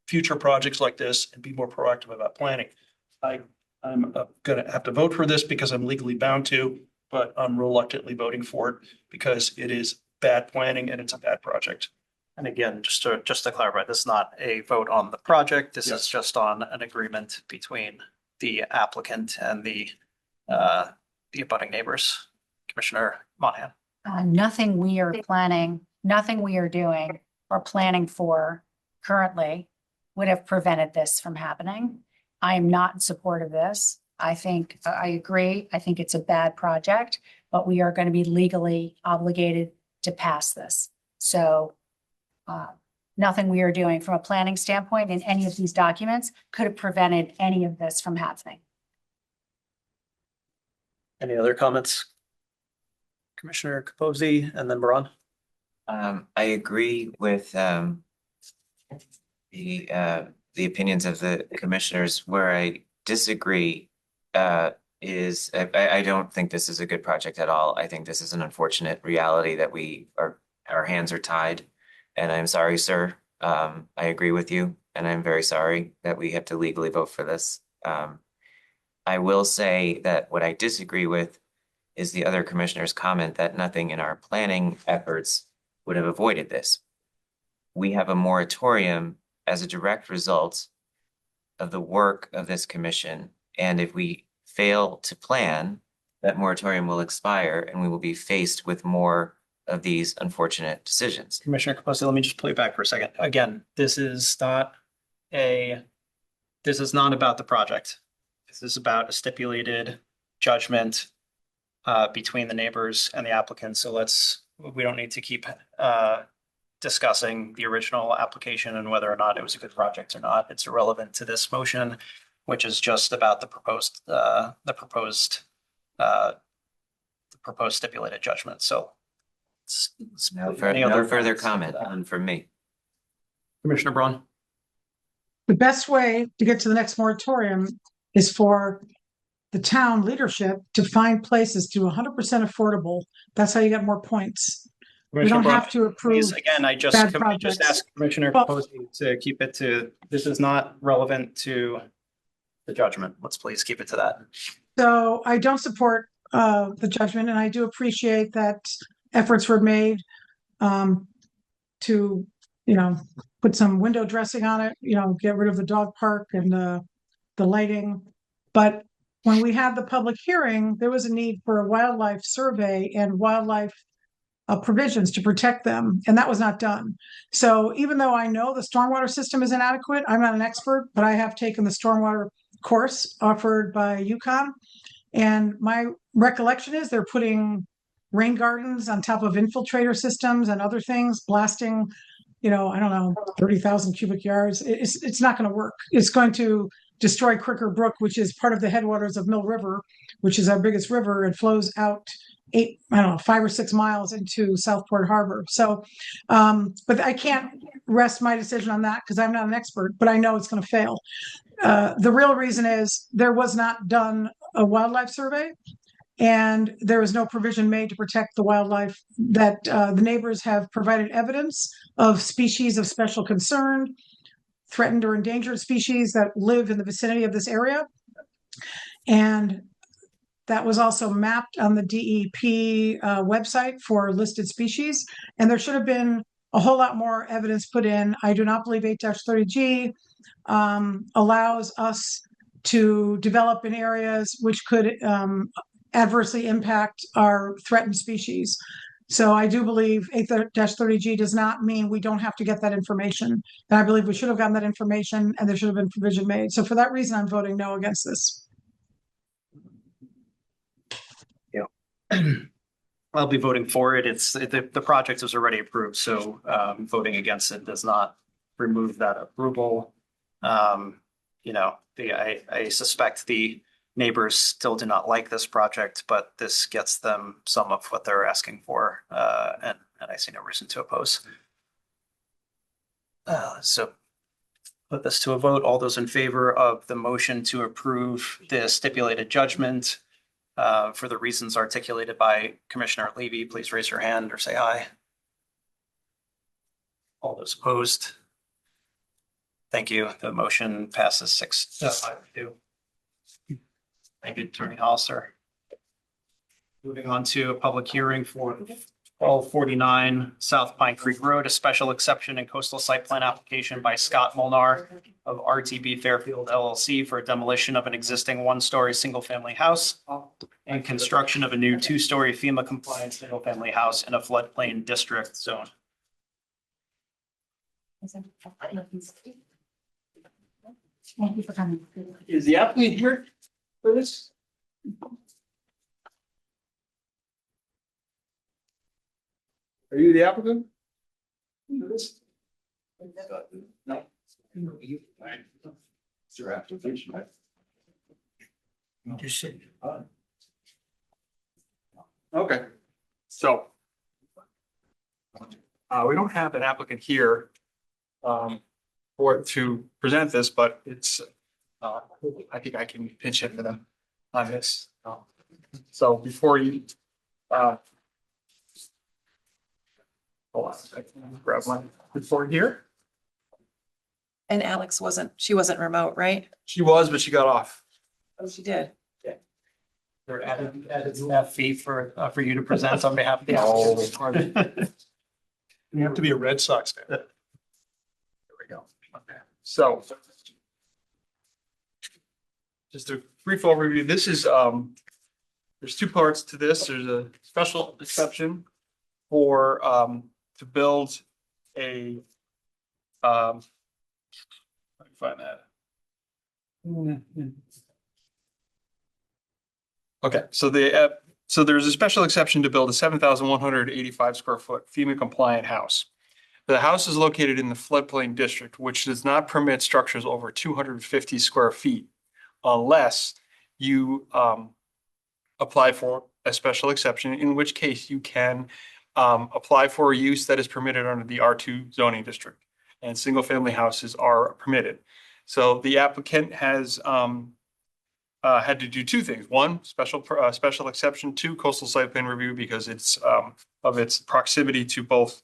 future projects like this and be more proactive about planning. I'm going to have to vote for this because I'm legally bound to, but I'm reluctantly voting for it because it is bad planning and it's a bad project. And again, just to clarify, this is not a vote on the project. This is just on an agreement between the applicant and the abutting neighbors. Commissioner Monahan. Nothing we are planning, nothing we are doing or planning for currently would have prevented this from happening. I am not in support of this. I agree. I think it's a bad project, but we are going to be legally obligated to pass this. So nothing we are doing from a planning standpoint in any of these documents could have prevented any of this from happening. Any other comments? Commissioner Capozzi and then Baran. I agree with the opinions of the commissioners. Where I disagree is I don't think this is a good project at all. I think this is an unfortunate reality that our hands are tied. And I'm sorry, sir. I agree with you. And I'm very sorry that we have to legally vote for this. I will say that what I disagree with is the other commissioner's comment that nothing in our planning efforts would have avoided this. We have a moratorium as a direct result of the work of this commission. And if we fail to plan, that moratorium will expire and we will be faced with more of these unfortunate decisions. Commissioner Capozzi, let me just pull you back for a second. Again, this is not about the project. This is about a stipulated judgment between the neighbors and the applicant. So we don't need to keep discussing the original application and whether or not it was a good project or not. It's irrelevant to this motion, which is just about the proposed stipulated judgment. So no further comment from me. Commissioner Braun. The best way to get to the next moratorium is for the town leadership to find places to 100% affordable. That's how you get more points. We don't have to approve. Again, I just asked Commissioner Capozzi to keep it to, this is not relevant to the judgment. Let's please keep it to that. So I don't support the judgment, and I do appreciate that efforts were made to, put some window dressing on it, get rid of the dog park and the lighting. But when we had the public hearing, there was a need for a wildlife survey and wildlife provisions to protect them, and that was not done. So even though I know the stormwater system is inadequate, I'm not an expert, but I have taken the stormwater course offered by UConn, and my recollection is they're putting rain gardens on top of infiltrator systems and other things, blasting, I don't know, 30,000 cubic yards. It's not going to work. It's going to destroy Cricker Brook, which is part of the headwaters of Mill River, which is our biggest river. It flows out 5 or 6 miles into Southport Harbor. So, but I can't rest my decision on that because I'm not an expert, but I know it's going to fail. The real reason is there was not done a wildlife survey, and there was no provision made to protect the wildlife that the neighbors have provided evidence of species of special concern, threatened or endangered species that live in the vicinity of this area. And that was also mapped on the DEP website for listed species. And there should have been a whole lot more evidence put in. I do not believe 8-30G allows us to develop in areas which could adversely impact our threatened species. So I do believe 8-30G does not mean we don't have to get that information. And I believe we should have gotten that information and there should have been provision made. So for that reason, I'm voting no against this. I'll be voting for it. The project was already approved, so voting against it does not remove that approval. I suspect the neighbors still do not like this project, but this gets them some of what they're asking for, and I see no reason to oppose. So put this to a vote. All those in favor of the motion to approve the stipulated judgment for the reasons articulated by Commissioner Levy, please raise your hand or say aye. All those opposed? Thank you. The motion passes 6-5-2. Thank you, Attorney Hollister. Moving on to a public hearing for 1249 South Pine Creek Road, a special exception and coastal site plan application by Scott Molnar of RTB Fairfield LLC for demolition of an existing one-story single-family house and construction of a new two-story FEMA compliant single-family house in a floodplain district zone. Thank you for coming. Is the applicant here for this? Are you the applicant? For this? No. It's your application, right? Just say, Okay, so. We don't have an applicant here. To present this, but it's, I think I can pinch hit for them on this. So before you, hold on, I can grab my report here. And Alex she wasn't remote, right? She was, but she got off. Oh, she did. They're added that fee for you to present on behalf of the applicant. You have to be a Red Sox fan. There we go. Okay. So just a brief overview. This is, there's two parts to this. There's a special exception for, to build a, I can find that. Okay, so there's a special exception to build a 7,185 square foot FEMA compliant house. The house is located in the floodplain district, which does not permit structures over 250 square feet unless you apply for a special exception, in which case you can apply for a use that is permitted under the R2 zoning district, and single family houses are permitted. So the applicant has had to do two things. One, special exception. Two, coastal site plan review, because it's of its proximity to both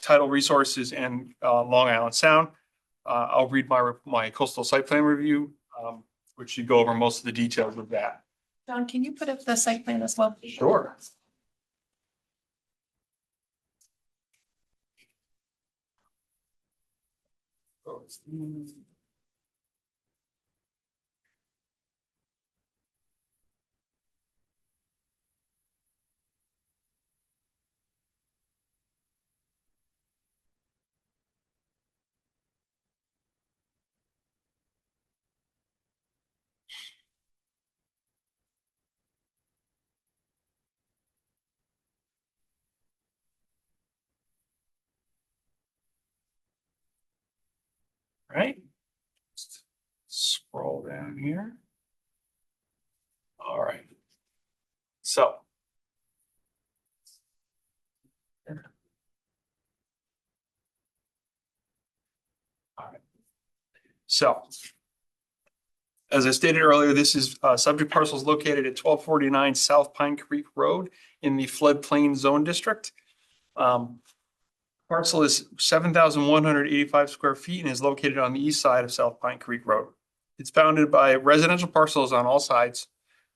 tidal resources and Long Island Sound. I'll read my coastal site plan review, which should go over most of the details of that. John, can you put up the site plan as well? Sure. Right? Scroll down here. All right. So. All right. So. As I stated earlier, this is subject parcels located at 1249 South Pine Creek Road in the floodplain zone district. Parcel is 7,185 square feet and is located on the east side of South Pine Creek Road. It's bounded by residential parcels on all sides.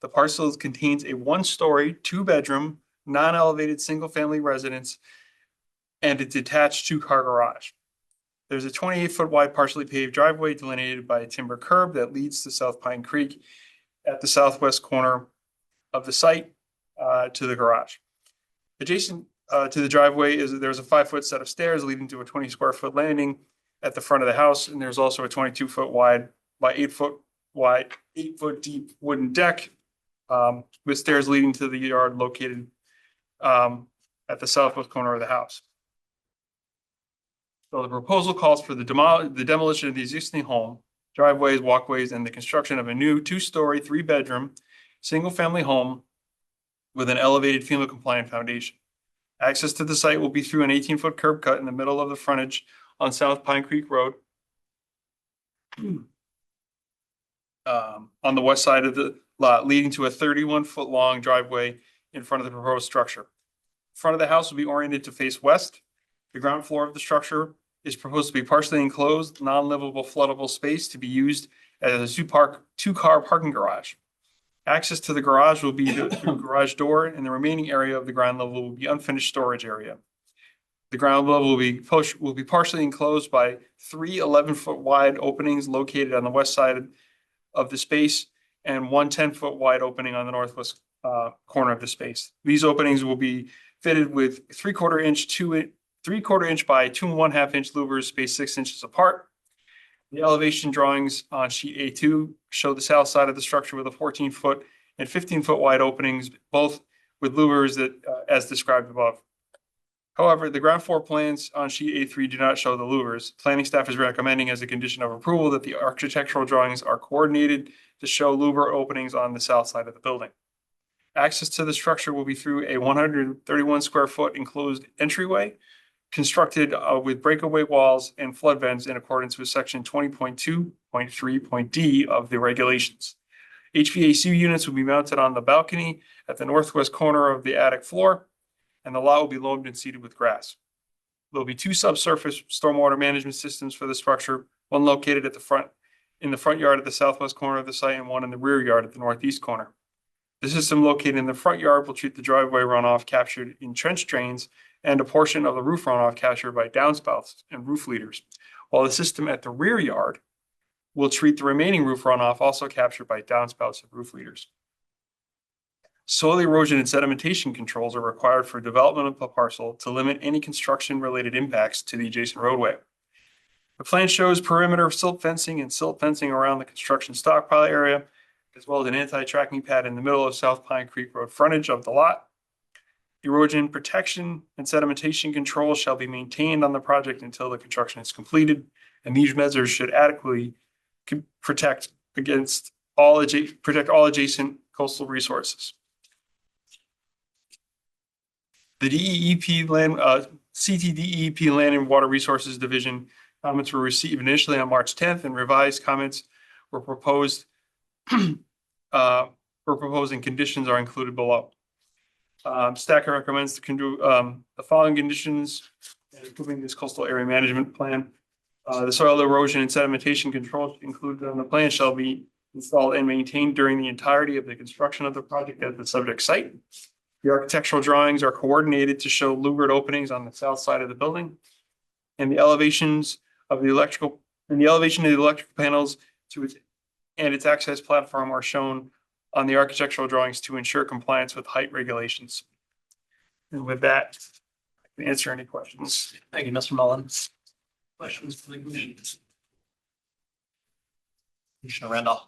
The parcel contains a one-story, two-bedroom, non-elevated single-family residence and a detached two-car garage. There's a 28-foot wide partially paved driveway delineated by a timber curb that leads to South Pine Creek at the southwest corner of the site to the garage. Adjacent to the driveway there's a 5-foot set of stairs leading to a 20 square foot landing at the front of the house, and there's also a 22-foot wide by 8-foot wide, 8-foot deep wooden deck with stairs leading to the yard located at the southwest corner of the house. So the proposal calls for the demolition of the existing home, driveways, walkways, and the construction of a new 2-story, 3-bedroom, single-family home with an elevated FEMA compliant foundation. Access to the site will be through an 18-foot curb cut in the middle of the frontage on South Pine Creek Road. On the west side of the lot, leading to a 31-foot long driveway in front of the proposed structure. The front of the house will be oriented to face west. The ground floor of the structure is proposed to be partially enclosed, non-livable floodable space to be used as a two-car parking garage. Access to the garage will be through the garage door, and the remaining area of the ground level will be unfinished storage area. The ground level will be partially enclosed by 3 11-foot wide openings located on the west side of the space and 1 10-foot wide opening on the northwest corner of the space. These openings will be fitted with 3/4 inch by 2 1/2 inch louvers spaced 6 inches apart. The elevation drawings on sheet A2 show the south side of the structure with a 14-foot and 15-foot wide openings, both with louvers that as described above. However, the ground floor plans on sheet A3 do not show the louvers. Planning staff is recommending as a condition of approval that the architectural drawings are coordinated to show louver openings on the south side of the building. Access to the structure will be through a 131 square foot enclosed entryway constructed with breakaway walls and flood vents in accordance with section 20.2.3.d of the regulations. HVAC units will be mounted on the balcony at the northwest corner of the attic floor, and the lot will be loamed and seeded with grass. There'll be 2 subsurface stormwater management systems for the structure, one located at the front in the front yard at the southwest corner of the site and one in the rear yard at the northeast corner. The system located in the front yard will treat the driveway runoff captured in trench drains and a portion of the roof runoff captured by downspouts and roof leaders, while the system at the rear yard will treat the remaining roof runoff also captured by downspouts and roof leaders. Soil erosion and sedimentation controls are required for development of the parcel to limit any construction-related impacts to the adjacent roadway. The plan shows perimeter silt fencing and silt fencing around the construction stockpile area, as well as an anti-tracking pad in the middle of South Pine Creek Road frontage of the lot. Erosion protection and sedimentation control shall be maintained on the project until the construction is completed, and these measures should adequately protect all adjacent coastal resources. The DEEP CTDEP Land and Water Resources Division comments were received initially on March 10th, and revised comments were proposed. We're proposing conditions are included below. Stacker recommends the following conditions, including this coastal area management plan. The soil erosion and sedimentation controls included on the plan shall be installed and maintained during the entirety of the construction of the project at the subject site. The architectural drawings are coordinated to show louvered openings on the south side of the building, and the elevations of the electrical panels to its access platform are shown on the architectural drawings to ensure compliance with height regulations. And with that, I can answer any questions. Thank you, Mr. Mullen. Questions for the commission? Commissioner Randolph.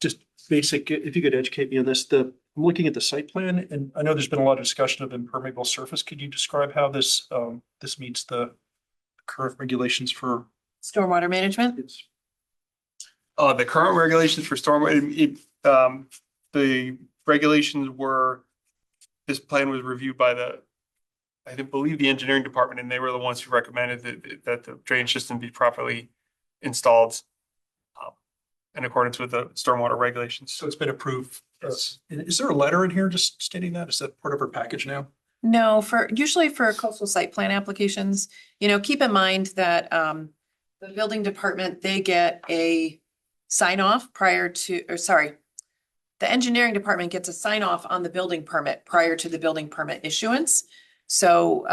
Just basic, if you could educate me on this, I'm looking at the site plan, and I know there's been a lot of discussion of impermeable surface. Could you describe how this meets the current regulations for Stormwater management? The current regulations for stormwater, the regulations were, this plan was reviewed by I believe the engineering department, and they were the ones who recommended that the drainage system be properly installed in accordance with the stormwater regulations. So it's been approved. Is there a letter in here just stating that? Is that part of our package now? No, usually for coastal site plan applications, keep in mind that the building department, they get a sign off the engineering department gets a sign off on the building permit prior to the building permit issuance. So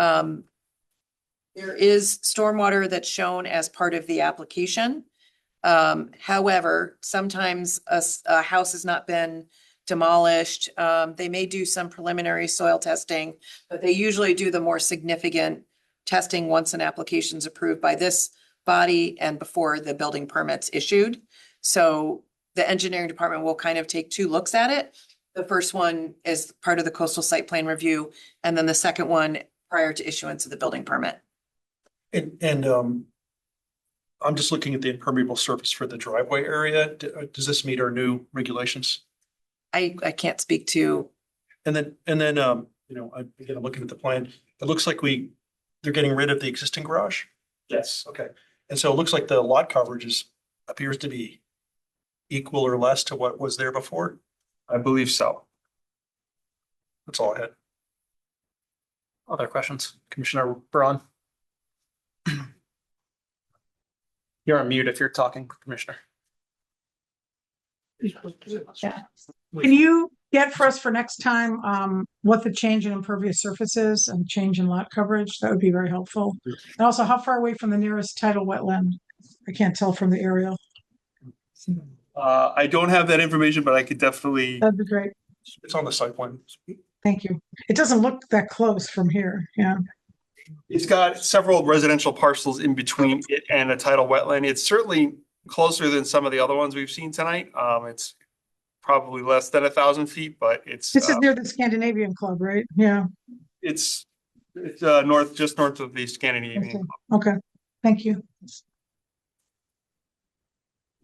there is stormwater that's shown as part of the application. However, sometimes a house has not been demolished. They may do some preliminary soil testing, but they usually do the more significant testing once an application is approved by this body and before the building permit's issued. So the engineering department will kind of take 2 looks at it. The first one is part of the coastal site plan review, and then the second one prior to issuance of the building permit. And I'm just looking at the impermeable surface for the driveway area. Does this meet our new regulations? I can't speak to. And then, I'm looking at the plan. It looks like they're getting rid of the existing garage? Yes. Okay. And so it looks like the lot coverage appears to be equal or less to what was there before? I believe so. That's all I had. Other questions? Commissioner Braun? You're on mute if you're talking, Commissioner. Yeah. Can you get for us for next time, what the change in impervious surface is and change in lot coverage? That would be very helpful. And also, how far away from the nearest tidal wetland? I can't tell from the aerial. I don't have that information, but I could definitely. That'd be great. It's on the site plan. Thank you. It doesn't look that close from here. Yeah. It's got several residential parcels in between it and a tidal wetland. It's certainly closer than some of the other ones we've seen tonight. It's probably less than 1,000 feet, but it's. This is near the Scandinavian Club, right? Yeah. It's just north of the Scandinavian. Okay. Thank you.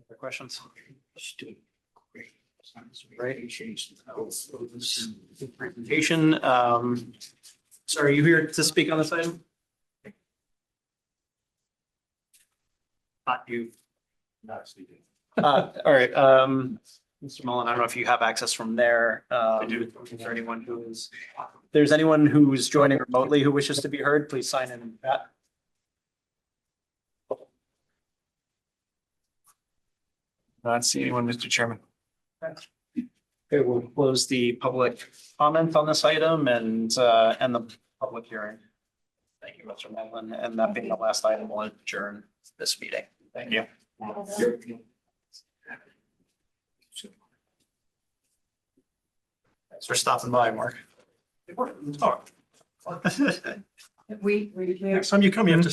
Other questions? Right. Presentation. So are you here to speak on this item? Not you. Not speaking. All right. Mr. Mullen, I don't know if you have access from there. I do. Is there anyone if there's anyone who's joining remotely who wishes to be heard, please sign in that. Not seeing anyone, Mr. Chairman. Okay, we'll close the public comment on this item and the public hearing. Thank you, Mr. Mullen. And that being the last item, we'll adjourn this meeting. Thank you. Thanks for stopping by, Mark. Next time you come, you have to